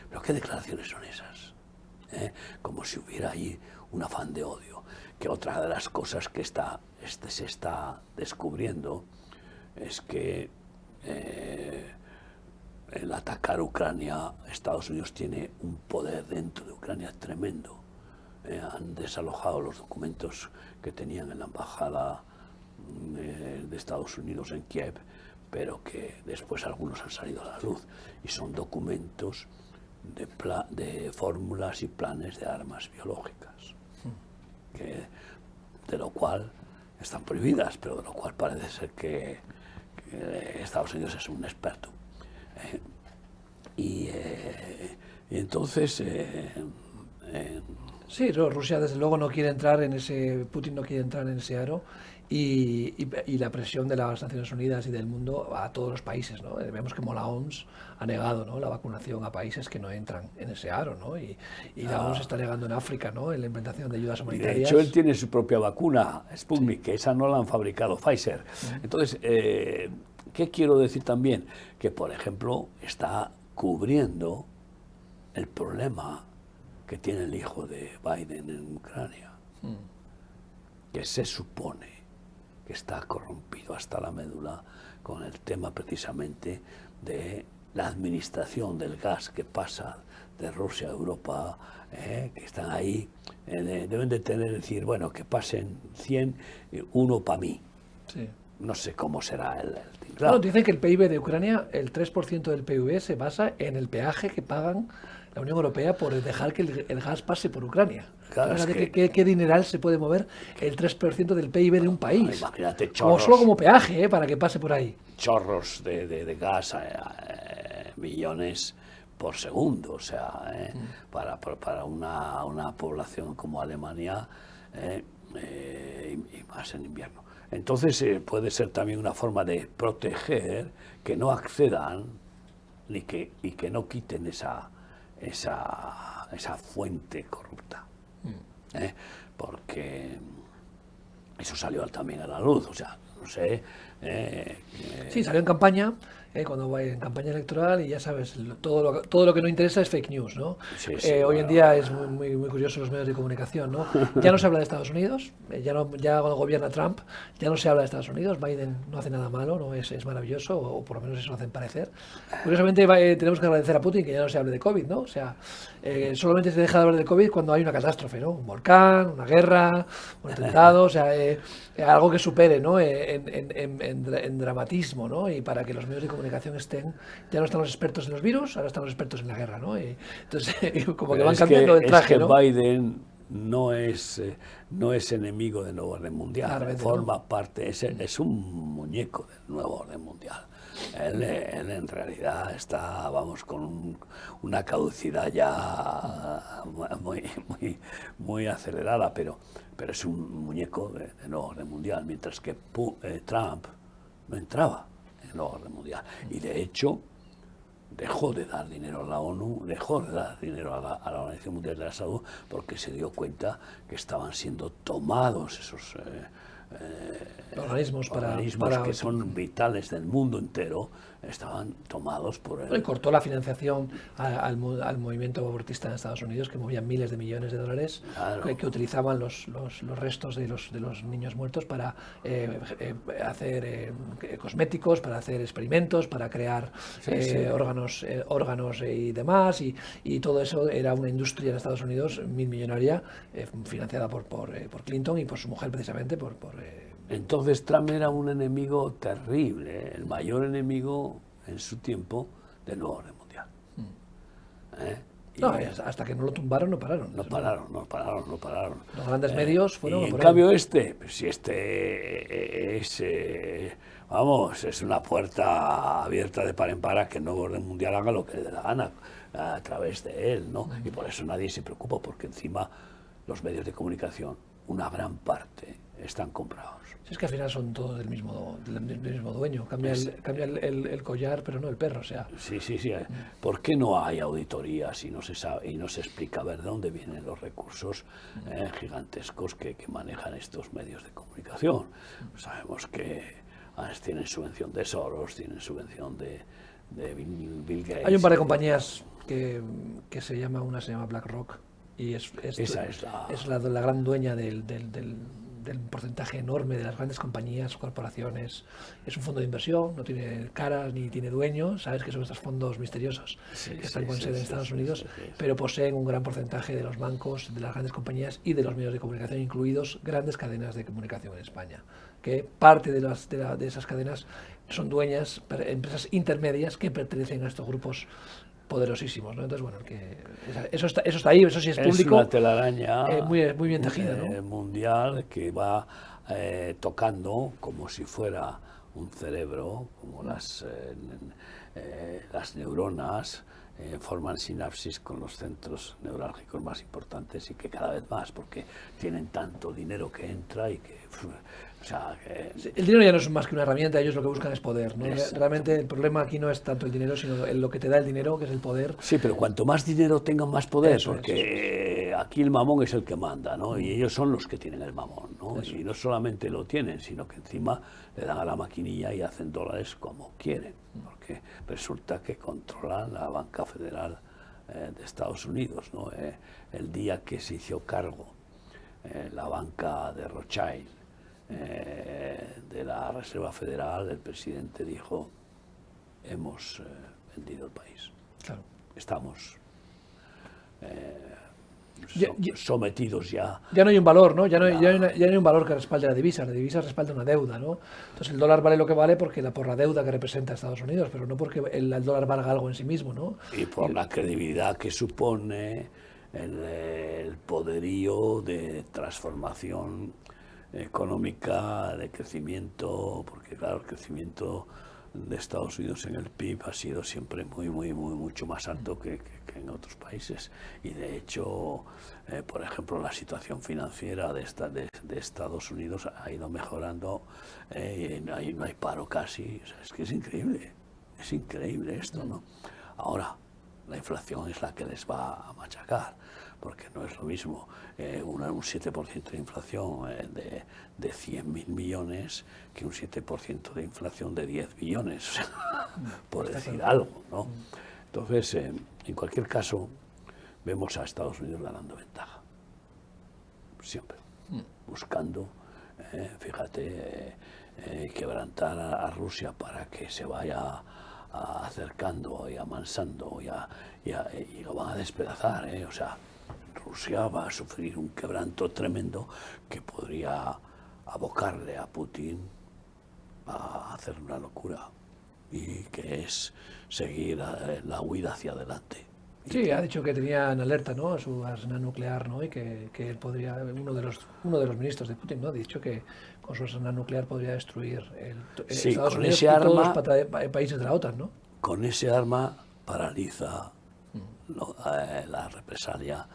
Pero ¿qué declaraciones son esas? Como si hubiera ahí un afán de odio. Que otra de las cosas que se está descubriendo es que el atacar Ucrania, Estados Unidos tiene un poder dentro de Ucrania tremendo. Han desalojado los documentos que tenían en la embajada de Estados Unidos en Kiev, pero que después algunos han salido a la luz, y son documentos de fórmulas y planes de armas biológicas, de lo cual están prohibidas, pero de lo cual parece ser que Estados Unidos es un experto. Y entonces... Sí, Rusia desde luego no quiere entrar en ese, Putin no quiere entrar en ese aro, y la presión de las Naciones Unidas y del mundo a todos los países, ¿no? Vemos como la OMS ha negado, ¿no?, la vacunación a países que no entran en ese aro, ¿no? Y la OMS está negando en África, ¿no?, en la implementación de ayudas humanitarias. De hecho, él tiene su propia vacuna, Sputnik, que esa no la han fabricado Pfizer. Entonces, ¿qué quiero decir también? Que, por ejemplo, está cubriendo el problema que tiene el hijo de Biden en Ucrania, que se supone que está corrompido hasta la médula con el tema precisamente de la administración del gas que pasa de Rusia a Europa, que están ahí, deben de tener, decir, bueno, que pasen 100, uno para mí. Sí. No sé cómo será el claro. Dicen que el PIB de Ucrania, el 3% del PIB se basa en el peaje que pagan la Unión Europea por dejar que el gas pase por Ucrania. Claro, ¿Qué dineral se puede mover el 3% del PIB de un país? Imagínate, chorros. Solo como peaje, para que pase por ahí. Chorros de gas, millones por segundo, o sea, para una población como Alemania, y más en invierno. Entonces puede ser también una forma de proteger que no accedan y que no quiten esa fuente corrupta, porque eso salió también a la luz, o sea, no sé. Sí, salió en campaña, cuando va en campaña electoral, y ya sabes, todo lo que no interesa es fake news, ¿no? Sí, hoy en día es muy curioso los medios de comunicación, ¿no? Ya no se habla de Estados Unidos, ya cuando gobierna Trump, ya no se habla de Estados Unidos. Biden no hace nada malo, no es maravilloso, o por lo menos eso hacen parecer. Curiosamente, tenemos que agradecer a Putin que ya no se hable de COVID, ¿no? O sea, solamente se deja de hablar de COVID cuando hay una catástrofe, ¿no? Un volcán, una guerra, un atentado, o sea, algo que supere, ¿no?, en dramatismo, ¿no? Y para que los medios de comunicación ya no están los expertos en los virus, ahora están los expertos en la guerra, ¿no? Y entonces, como que van cambiando el traje, ¿no? Biden no es enemigo del nuevo orden mundial, claro, forma parte, es un muñeco del nuevo orden mundial. Él en realidad está, vamos, con una caducidad ya muy acelerada, pero es un muñeco del nuevo orden mundial, mientras que Trump no entraba en el nuevo orden mundial. Y de hecho, dejó de dar dinero a la ONU, dejó de dar dinero a la Organización Mundial de la Salud, porque se dio cuenta que estaban siendo tomados esos organismos que son vitales del mundo entero, estaban tomados por él. Y cortó la financiación al movimiento abortista en Estados Unidos, que movía miles de millones de dólares, claro, que utilizaban los restos de los niños muertos para hacer cosméticos, para hacer experimentos, para crear órganos y demás, y todo eso era una industria en Estados Unidos millonaria, financiada por Clinton y por su mujer, precisamente Entonces Trump era un enemigo terrible, el mayor enemigo en su tiempo del nuevo orden mundial. No, hasta que no lo tumbaron, no pararon. No pararon. Los grandes medios fueron... Y en cambio pues si es una puerta abierta de par en par a que el nuevo orden mundial haga lo que le dé la gana a través de él, ¿no? Y por eso nadie se preocupa, porque encima los medios de comunicación, una gran parte, están comprados. Si es que al final son todos del mismo dueño, cambia el collar, pero no el perro, o sea. Sí. ¿Por qué no hay auditorías y no se sabe y no se explica a ver de dónde vienen los recursos gigantescos que manejan estos medios de comunicación? Sabemos que tienen subvención de Soros, tienen subvención de Bill Gates. Hay un par de compañías que se llama, una se llama BlackRock y es la gran dueña del porcentaje enorme de las grandes compañías, corporaciones. Es un fondo de inversión, no tiene caras ni tiene dueño, sabes que son estos fondos misteriosos que están con sede en Estados Unidos, pero poseen un gran porcentaje de los bancos, de las grandes compañías y de los medios de comunicación, incluidos grandes cadenas de comunicación en España, que parte de esas cadenas son dueñas, empresas intermedias que pertenecen a estos grupos poderosísimos, ¿no? Entonces, bueno, eso está ahí, eso sí es público. Es una telaraña muy bien tejida, ¿no? Mundial, que va tocando como si fuera un cerebro, como las neuronas forman sinapsis con los centros neurálgicos más importantes, y que cada vez más, porque tienen tanto dinero que entra y que... El dinero ya no es más que una herramienta, ellos lo que buscan es poder, ¿no? Realmente el problema aquí no es tanto el dinero, sino lo que te da el dinero, que es el poder. Sí, pero cuanto más dinero tengan, más poder, porque aquí el mamón es el que manda, ¿no? Y ellos son los que tienen el mamón, ¿no? Y no solamente lo tienen, sino que encima le dan a la maquinilla y hacen dólares como quieren, porque resulta que controlan la banca federal de Estados Unidos, ¿no? El día que se hizo cargo la banca de Rothschild, de la Reserva Federal, el presidente dijo: hemos vendido el país. Claro. Estamos sometidos ya. Ya no hay un valor, ¿no? Ya no hay un valor que respalde la divisa respalda una deuda, ¿no? Entonces el dólar vale lo que vale por la deuda que representa Estados Unidos, pero no porque el dólar valga algo en sí mismo, ¿no? Y por la credibilidad que supone el poderío de transformación económica, de crecimiento, porque claro, el crecimiento de Estados Unidos en el PIB ha sido siempre mucho más alto que en otros países, y de hecho, por ejemplo, la situación financiera de Estados Unidos ha ido mejorando, no hay paro casi, o sea, es que es increíble esto, ¿no? Ahora, la inflación es la que les va a machacar, porque no es lo mismo un 7% de inflación de 100.000 millones que un 7% de inflación de 10 billones, o sea, por decir algo, ¿no? Entonces, en cualquier caso, vemos a Estados Unidos ganando ventaja, siempre, buscando, fíjate, quebrantar a Rusia para que se vaya acercando y amansando, y lo van a despedazar, o sea, Rusia va a sufrir un quebranto tremendo que podría abocarle a Putin a hacer una locura, y que es seguir la huida hacia adelante. Sí, ha dicho que tenía en alerta, ¿no?, su arsenal nuclear, ¿no?, y que él podría, uno de los ministros de Putin, ¿no?, ha dicho que con su arsenal nuclear podría destruir Estados Unidos y todos los países de la OTAN, ¿no? Con ese arma paraliza la represalia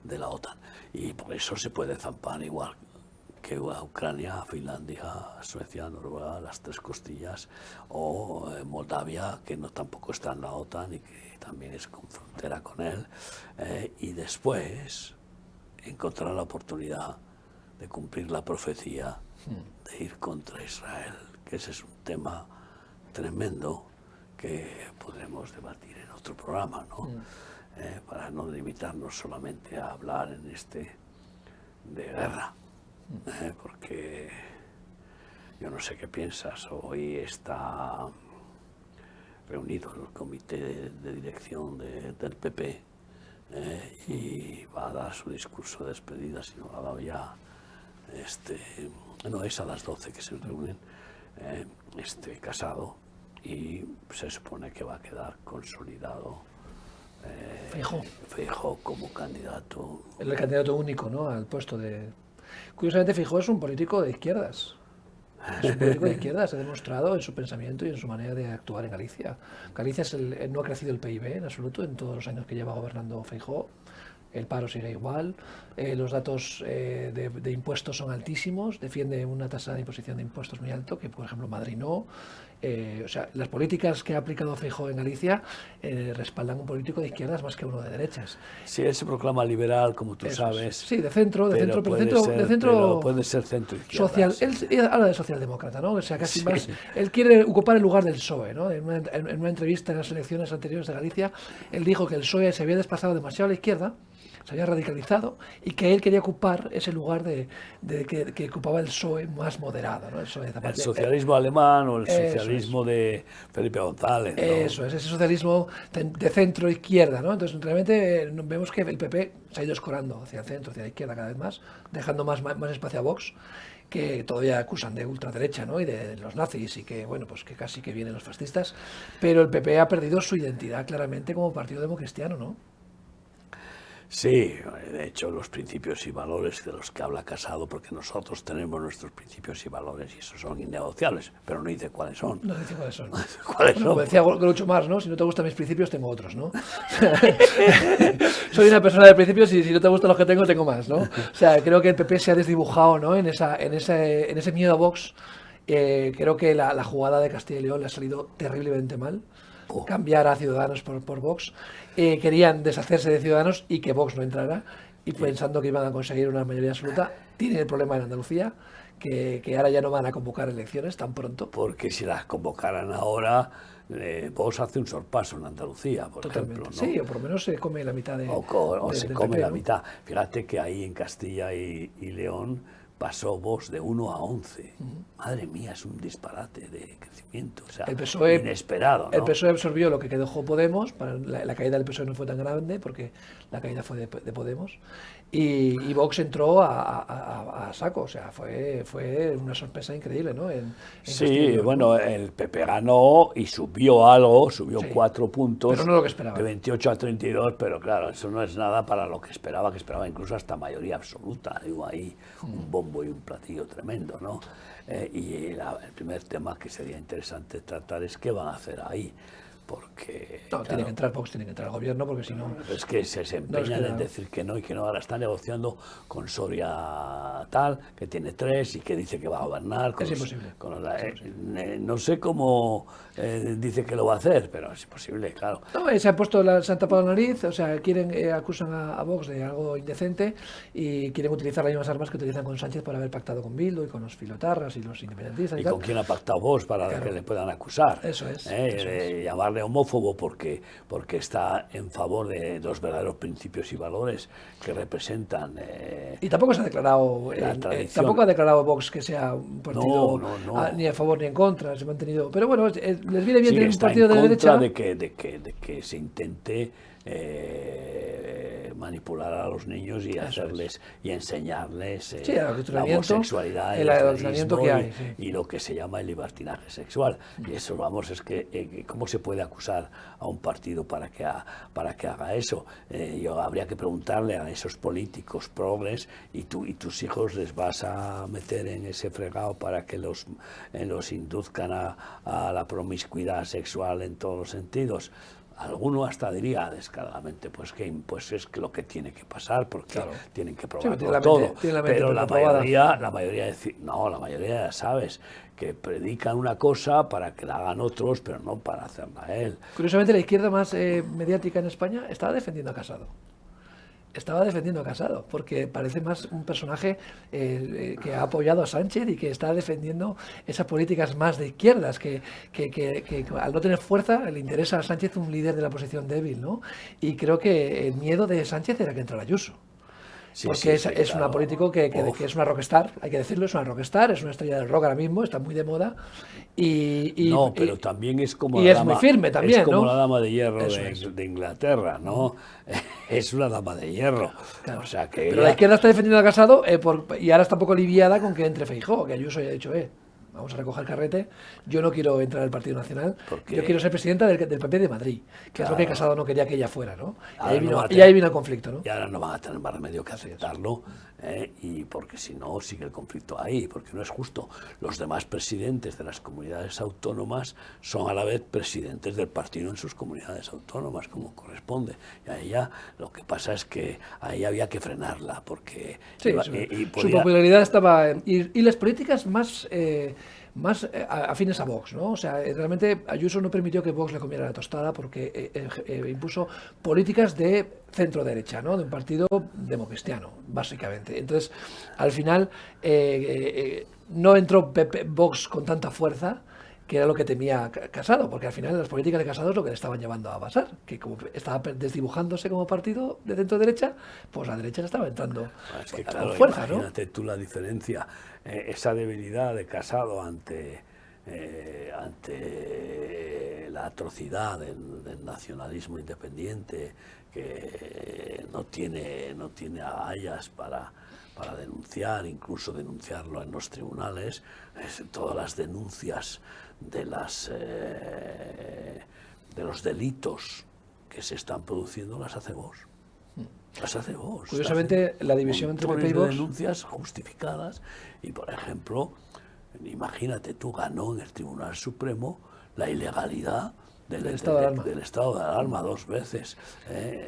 de la OTAN, y por eso se puede zampar igual que a Ucrania, a Finlandia, a Suecia, a Noruega, las tres costillas, o Moldavia, que no tampoco está en la OTAN y que también es con frontera con él, y después encontrar la oportunidad de cumplir la profecía de ir contra Israel, que ese es un tema tremendo que podremos debatir en otro programa, ¿no? Para no limitarnos solamente a hablar de guerra, porque yo no sé qué piensas. Hoy está reunido el comité de dirección del PP, y va a dar su discurso de despedida, si no lo ha dado ya. No, es a las 12 que se reúnen, Casado, y se supone que va a quedar consolidado Feijóo como candidato. El candidato único, ¿no?, al puesto de... Curiosamente, Feijóo es un político de izquierdas. Es un político de izquierdas, se ha demostrado en su pensamiento y en su manera de actuar en Galicia. Galicia no ha crecido el PIB en absoluto en todos los años que lleva gobernando Feijóo. el paro sigue igual, los datos de impuestos son altísimos, defiende una tasa de imposición de impuestos muy alto, que por ejemplo Madrid no. O sea, las políticas que ha aplicado Feijóo en Galicia respaldan un político de izquierdas más que uno de derechas. Sí, él se proclama liberal, como tú sabes. Sí, de centro, pero puede ser centro-izquierda. Él habla de socialdemócrata, ¿no? O sea, casi más. Él quiere ocupar el lugar del PSOE, ¿no? En una entrevista en las elecciones anteriores de Galicia, él dijo que el PSOE se había desplazado demasiado a la izquierda, se había radicalizado, y que él quería ocupar ese lugar que ocupaba el PSOE más moderado, ¿no? El socialismo alemán o el socialismo de Felipe González, ¿no? Eso es, ese socialismo de centro-izquierda, ¿no? Entonces, realmente vemos que el PP se ha ido escorando hacia el centro, hacia la izquierda cada vez más, dejando más espacio a Vox, que todavía acusan de ultraderecha, ¿no? Y de los nazis, y que, bueno, pues que casi que vienen los fascistas, pero el PP ha perdido su identidad claramente como partido democristiano, ¿no? Sí, de hecho los principios y valores de los que habla Casado, porque nosotros tenemos nuestros principios y valores y esos son innegociables, pero no dice cuáles son. No dice cuáles son. ¿Cuáles son? Como decía Groucho Marx, ¿no? Si no te gustan mis principios, tengo otros, ¿no? Soy una persona de principios y si no te gustan los que tengo más, ¿no? O sea, creo que el PP se ha desdibujado, ¿no? En ese miedo a Vox. Creo que la jugada de Castilla y León le ha salido terriblemente mal. Cambiar a Ciudadanos por Vox. Querían deshacerse de Ciudadanos y que Vox no entrara, y pensando que iban a conseguir una mayoría absoluta. Tienen el problema en Andalucía, que ahora ya no van a convocar elecciones tan pronto. Porque si las convocaran ahora, Vox hace un sorpaso en Andalucía, por ejemplo, ¿no? Sí, o por lo menos se come la mitad de... O se come PP, la ¿no? mitad. Fíjate que ahí en Castilla y León pasó Vox de 1 a 11. Madre mía, es un disparate de crecimiento, o sea, el PSOE, inesperado, ¿no? El PSOE absorbió lo que dejó Podemos. La caída del PSOE no fue tan grande porque la caída fue de Podemos, y Vox entró a saco. O sea, fue una sorpresa increíble, ¿no? Sí, bueno, el PP ganó y subió algo, subió 4 puntos, pero no lo que esperaba, de 28 a 32, pero claro, eso no es nada para lo que esperaba incluso hasta mayoría absoluta. Digo, ahí un bombo y un platillo tremendo, ¿no? Y el primer tema que sería interesante tratar es qué van a hacer ahí, porque... No, claro, tiene que entrar Vox, tiene que entrar el gobierno, porque si no... Es que se empeñan en decir que no y que no. Ahora está negociando con Soria tal, que tiene 3 y que dice que va a gobernar. Es imposible. No sé cómo dice que lo va a hacer, pero es imposible, claro. No, se han tapado la nariz, o sea, acusan a Vox de algo indecente y quieren utilizar las mismas armas que utilizan con Sánchez para haber pactado con Bildu y con los filotarras y los independentistas. ¿Y con quién ha pactado Vox para que le puedan acusar? Eso es. Llamarle homófobo porque está en favor de los verdaderos principios y valores que representan y tampoco se ha declarado tampoco ha declarado Vox que sea un partido ni a favor ni en contra. Se ha mantenido, pero bueno, les viene bien tener un partido de derecha de que se intente manipular a los niños y hacerles y enseñarles la homosexualidad, el adoctrinamiento que hay, y lo que se llama el libertinaje sexual. Y eso, vamos, es que ¿cómo se puede acusar a un partido para que haga eso? Habría que preguntarle a esos políticos progres, y tus hijos les vas a meter en ese fregado para que los induzcan a la promiscuidad sexual en todos los sentidos. Alguno hasta diría descaradamente, pues es lo que tiene que pasar, porque tienen que probarlo todo. Pero la mayoría ya sabes que predican una cosa para que la hagan otros, pero no para hacerla él. Curiosamente, la izquierda más mediática en España estaba defendiendo a Casado. Porque parece más un personaje que ha apoyado a Sánchez y que está defendiendo esas políticas más de izquierdas, que al no tener fuerza le interesa a Sánchez un líder de la oposición débil, ¿no? Y creo que el miedo de Sánchez era que entrara Ayuso. Porque es una político que es una rockstar, hay que decirlo, es una rockstar, es una estrella del rock ahora mismo, está muy de moda. Pero también es como la dama, muy firme también, es como ¿no? La dama de hierro de Inglaterra, ¿no? Es una dama de hierro. Claro. O sea que pero la izquierda está defendiendo a Casado y ahora está un poco aliviada con que entre Feijóo, que Ayuso ya ha dicho, vamos a recoger carrete, yo no quiero entrar al Partido Nacional, Porque yo quiero ser presidenta del PP de Madrid, que es lo que Claro. Casado no quería que ella fuera, ¿no? Ahora Y ahí vino el conflicto, ¿no? Y ahora no van a tener más remedio que aceptarlo, y porque si no sigue el conflicto ahí, porque no es justo. Los demás presidentes de las comunidades autónomas son a la vez presidentes del partido en sus comunidades autónomas, como corresponde. Y a ella lo que pasa es que ahí había que frenarla, porque Sí, iba- su, y su podía- popularidad estaba... Y las políticas más afines a Vox, ¿no? O sea, realmente Ayuso no permitió que Vox le comiera la tostada porque impuso políticas de centro-derecha, ¿no? De un partido democristiano, básicamente. Entonces, al final, no entró Vox con tanta fuerza, que era lo que temía Casado, porque al final las políticas de Casado es lo que le estaban llevando a pasar, que como estaba desdibujándose como partido de centro-derecha, pues la derecha le estaba entrando Es que, con claro, fuerza, ¿no? imagínate tú la diferencia, esa debilidad de Casado ante la atrocidad del nacionalismo independiente, que no tiene agallas para denunciar, incluso denunciarlo en los tribunales. Todas las denuncias de los delitos que se están produciendo las hace Vox. Las hace Vox. Curiosamente, la división entre PP y Montones de Vox... denuncias justificadas, y por ejemplo, imagínate tú, ganó en el Tribunal Supremo la ilegalidad del estado de alarma. del estado de alarma 2 veces.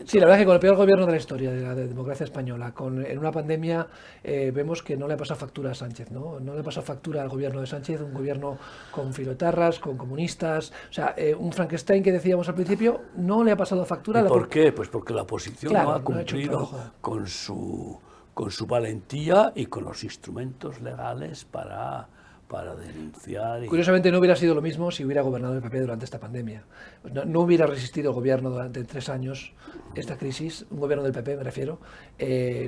Sí, la verdad es que con el peor gobierno de la historia de la democracia española, en una pandemia, vemos que no le ha pasado factura a Sánchez, ¿no? No le ha pasado factura al gobierno de Sánchez, un gobierno con filoetarras, con comunistas, o sea, un Frankenstein que decíamos al principio, no le ha pasado factura. ¿Y por qué? Pues porque la oposición Claro, no ha no ha hecho un cumplido trabajo. con su valentía y con los instrumentos legales para denunciar. Curiosamente no hubiera sido lo mismo si hubiera gobernado el PP durante esta pandemia. No hubiera resistido el gobierno durante 3 años esta crisis, un gobierno del PP me refiero,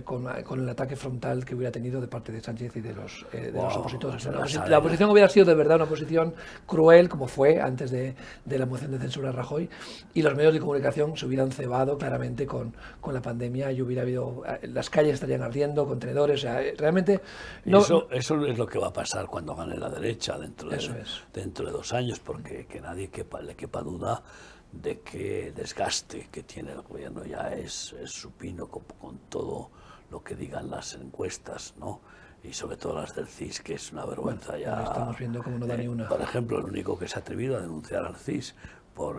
con el ataque frontal que hubiera tenido de parte de Sánchez y de los opositores. La oposición hubiera sido de verdad una oposición cruel, como fue antes de la moción de censura a Rajoy, y los medios de comunicación se hubieran cebado claramente con la pandemia y hubiera habido... Las calles estarían ardiendo, contenedores, o sea, realmente... Eso es lo que va a pasar cuando gane la derecha dentro de 2 años, porque que nadie le quepa duda de que el desgaste que tiene el gobierno ya es supino con todo lo que digan las encuestas, ¿no? Y sobre todo las del CIS, que es una vergüenza ya. Estamos viendo cómo no da ni una. Por ejemplo, el único que se ha atrevido a denunciar al CIS por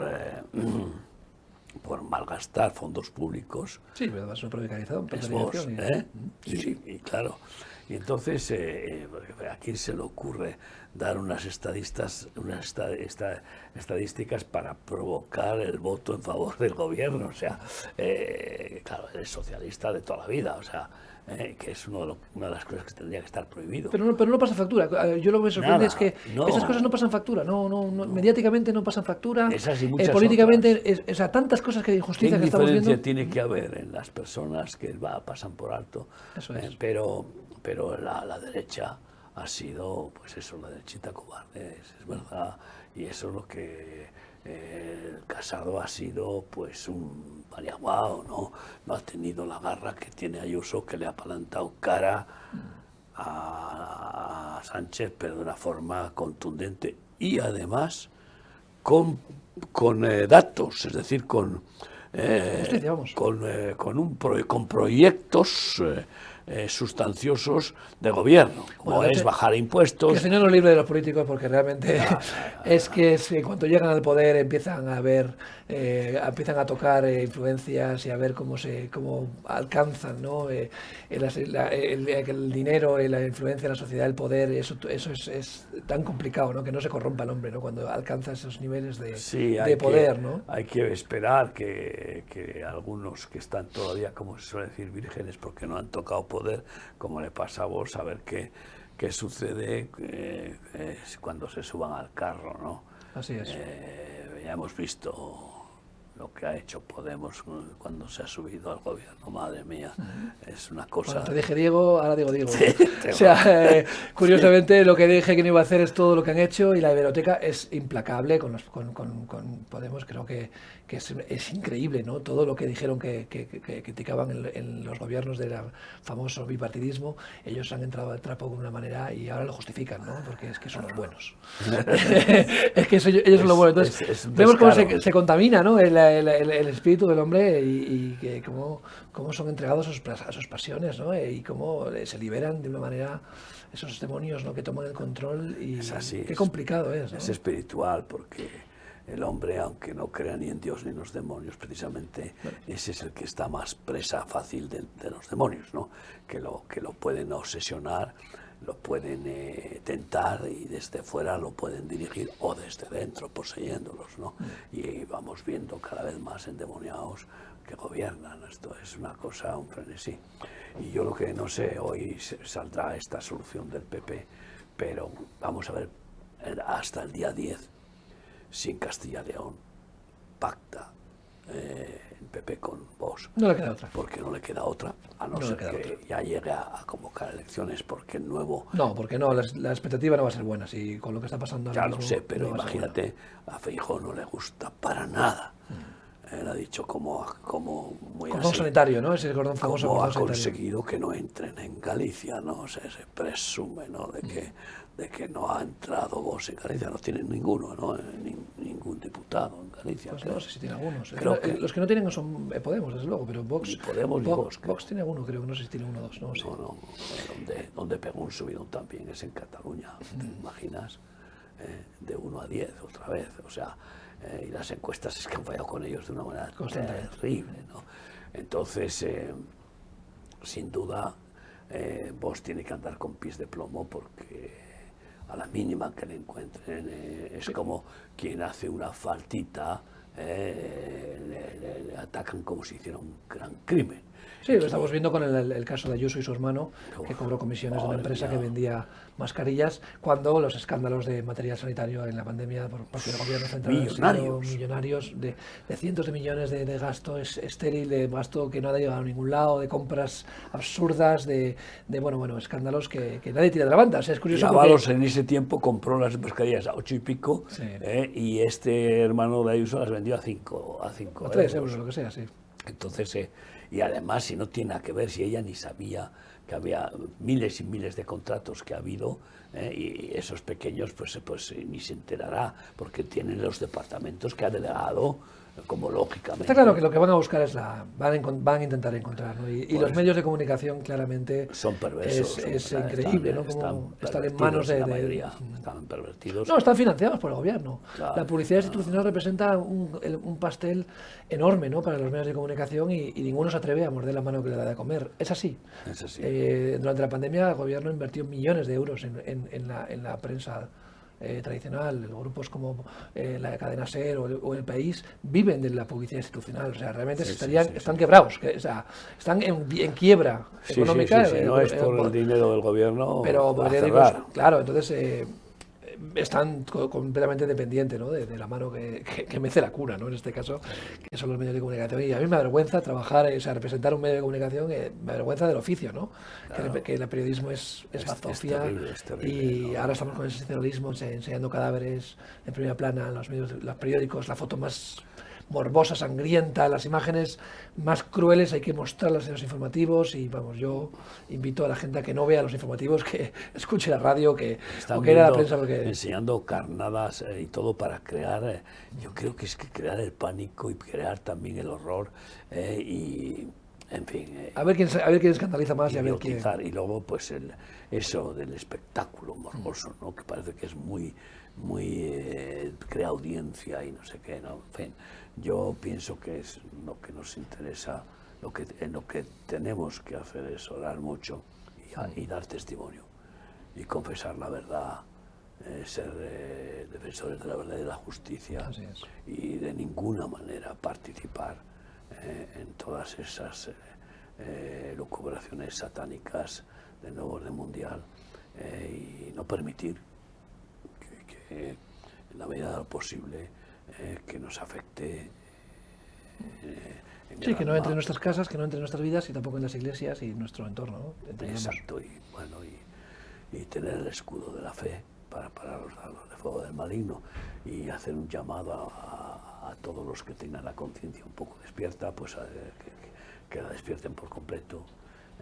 malgastar fondos públicos. Sí, pero es una precarización. Es Vox, Sí, y claro. Y entonces, ¿a quién se le ocurre dar unas estadísticas para provocar el voto en favor del gobierno? O sea, claro, es socialista de toda la vida, o sea, que es una de las cosas que tendría que estar prohibido. Pero no pasa factura. Yo lo que me sorprende es que esas cosas no pasan factura. No, mediáticamente no pasan factura. Esas y muchas políticamente, o sea, tantas cosas que de injusticia que estamos viendo. ¿Qué diferencia tiene que haber en las personas que pasan por alto? Eso es. Pero la derecha ha sido, pues eso, la derechita cobarde, es verdad, y eso es lo que Casado ha sido, pues un pariaguao, no ha tenido la garra que tiene Ayuso, que le ha plantado cara a Sánchez, pero de una forma contundente y además con datos, es decir, con proyectos sustanciosos de gobierno, como es bajar impuestos. Que el señor no libre de los políticos, porque realmente es que en cuanto llegan al poder empiezan a ver, empiezan a tocar influencias y a ver cómo alcanzan, ¿no? El dinero, la influencia, la sociedad, el poder, eso es tan complicado, ¿no? Que no se corrompa el hombre, ¿no? Cuando alcanza esos niveles de poder, ¿no? Hay que esperar que algunos que están todavía, como se suele decir, vírgenes, porque no han tocado poder, como le pasa a vos, a ver qué sucede cuando se suban al carro, ¿no? Así es. Ya hemos visto lo que ha hecho Podemos cuando se ha subido al gobierno, madre mía, es una cosa... Cuando te dije Diego, ahora digo Diego. Sí, O sea, curiosamente lo que dije que no iba a hacer es todo lo que han hecho, y la hemeroteca es implacable con Podemos. Creo que es increíble, ¿no? Todo lo que dijeron que criticaban en los gobiernos del famoso bipartidismo, ellos han entrado al trapo de una manera y ahora lo justifican, ¿no? Porque es que son los buenos. Es que ellos son los buenos. Entonces, vemos cómo se contamina, ¿no? El espíritu del hombre, y que cómo son entregados a sus pasiones, ¿no? Y cómo se liberan de una manera esos demonios, ¿no? Que toman el control, y Es así, qué complicado es, ¿no? Es espiritual, porque el hombre, aunque no crea ni en Dios ni en los demonios, precisamente ese es el que está más presa fácil de los demonios, ¿no? Que lo pueden obsesionar, lo pueden tentar, y desde fuera lo pueden dirigir, o desde dentro poseyéndolos, ¿no? Y vamos viendo cada vez más endemoniados que gobiernan. Esto es una cosa, un frenesí. Y yo lo que no sé, hoy saldrá esta solución del PP, pero vamos a ver, hasta el día 10, sin Castilla y León, pacta el PP con Vox. No le queda otra. Porque no le queda otra, a no ser que ya llegue a convocar elecciones, porque el nuevo... No, porque no, la expectativa no va a ser buena, si con lo que está pasando ahora Ya mismo. lo sé, pero no imagínate, a Feijóo no le gusta para nada. Él ha dicho como muy cordón así, sanitario, ¿no? Ese cordón famoso cómo ha cordón sanitario. conseguido que no entren en Galicia, ¿no? O sea, se presume, ¿no? de que no ha entrado Vox en Galicia, no tienen ninguno, ¿no? Ningún diputado en Galicia. Pues no sé si tiene algunos. Creo que... Los que no tienen son Podemos, desde luego, pero Vox... Podemos y Vox. Vox tiene uno, creo que no sé si tiene uno o dos, no sé. No, donde pegó un subidón también es en Cataluña, ¿te imaginas? De 1 a 10 otra vez, o sea, y las encuestas es que han fallado con ellos de una manera terrible, ¿no? Entonces, sin duda, Vox tiene que andar con pies de plomo, porque a la mínima que le encuentren, es como quien hace una faltita, le atacan como si hiciera un gran crimen. Sí, lo estamos viendo con el caso de Ayuso y su hermano, que cobró comisiones de una empresa que vendía mascarillas, cuando los escándalos de material sanitario en la pandemia por parte del gobierno central millonarios, de cientos de millones de gasto estéril, de gasto que no ha llegado a ningún lado, de compras absurdas, de escándalos que nadie tira de la banda. O sea, es curioso. Ábalos en ese tiempo compró las mascarillas a 8 y pico, sí. Y este hermano de Ayuso las vendió a 5 a 3 euros, lo que sea, sí. Entonces, y además, si no tiene nada que ver, si ella ni sabía que había miles y miles de contratos que ha habido, y esos pequeños pues ni se enterará, porque tienen los departamentos que ha delegado, como lógicamente. Está claro que lo que van a buscar es van a intentar encontrar, ¿no? Y los medios de comunicación claramente son perversos. Es increíble, ¿no? Como están en manos de... La mayoría están pervertidos. No, están financiados por el gobierno. Claro, la publicidad institucional representa un pastel enorme, ¿no? Para los medios de comunicación, y ninguno se atreve a morder la mano que le da de comer. Es así. Es así. Durante la pandemia el gobierno invirtió millones de euros en la prensa tradicional. Los grupos como la cadena SER o El País viven de la publicidad institucional. O sea, realmente están quebrados, o sea, están en quiebra económica. No es por el dinero del gobierno, pero claro, entonces están completamente dependientes, ¿no? de la mano que mece la cuna, ¿no? En este caso, que son los medios de comunicación. Y a mí me avergüenza trabajar, o sea, representar un medio de comunicación, me avergüenza del oficio, ¿no? Claro. Que el periodismo es bazofia, es terrible, y ¿no? Ahora estamos con el sensacionalismo, enseñando cadáveres en primera plana, los periódicos, la foto más morbosa, sangrienta, las imágenes más crueles hay que mostrarlas en los informativos. Y vamos, yo invito a la gente a que no vea los informativos, que escuche la radio, que era la prensa, porque enseñando carnadas y todo para crear, yo creo que es que crear el pánico y crear también el horror, y en fin, a ver quién escandaliza más, y a ver quién. Y luego pues eso del espectáculo morboso, ¿no? Que parece que es muy crea audiencia y no sé qué, ¿no? En fin, yo pienso que es lo que nos interesa, en lo que tenemos que hacer es orar mucho y dar testimonio y confesar la verdad, ser defensores de la verdad y de la justicia, y de ninguna manera participar en todas esas lucubraciones satánicas del nuevo orden mundial, y no permitir que en la medida de lo posible que nos afecte Sí, que no entre en nuestras casas, que no entre en nuestras vidas y tampoco en las iglesias y en nuestro entorno, ¿no? Exacto, y bueno, y tener el escudo de la fe para parar los dardos de fuego del maligno y hacer un llamado a todos los que tengan la conciencia un poco despierta, pues que la despierten por completo,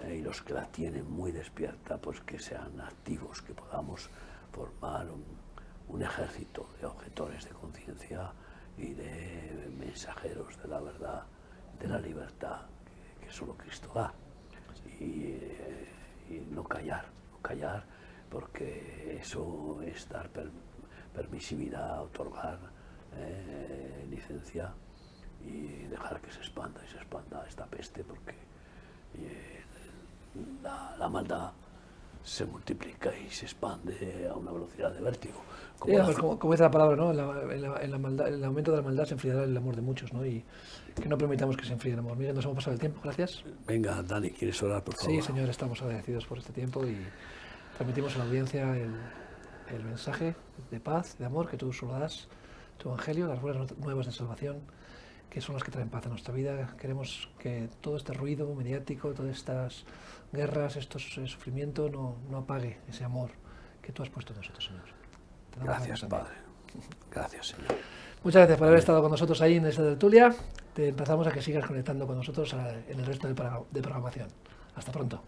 y los que la tienen muy despierta, pues que sean activos, que podamos formar un ejército de objetores de conciencia y de mensajeros de la verdad, de la libertad que solo Cristo da, y no callar, porque eso es dar permisividad, otorgar licencia y dejar que se expanda esta peste, porque la maldad se multiplica y se expande a una velocidad de vértigo. Como dice la palabra, ¿no? En la maldad, en el aumento de la maldad se enfriará el amor de muchos, ¿no? Y que no permitamos que se enfríe el amor. Miguel, nos hemos pasado el tiempo, gracias. Venga, Dani, ¿quieres orar, por favor? Sí, Señor, estamos agradecidos por este tiempo y transmitimos a la audiencia el mensaje de paz, de amor que tú solo das, tu evangelio, las buenas nuevas de salvación, que son las que traen paz a nuestra vida. Queremos que todo este ruido mediático, todas estas guerras, estos sufrimiento no apague ese amor que tú has puesto en nosotros, Señor. Gracias, Padre. Gracias, Señor. Muchas gracias por haber estado con nosotros ahí en esta tertulia. Te emplazamos a que sigas conectando con nosotros en el resto de programación. Hasta pronto.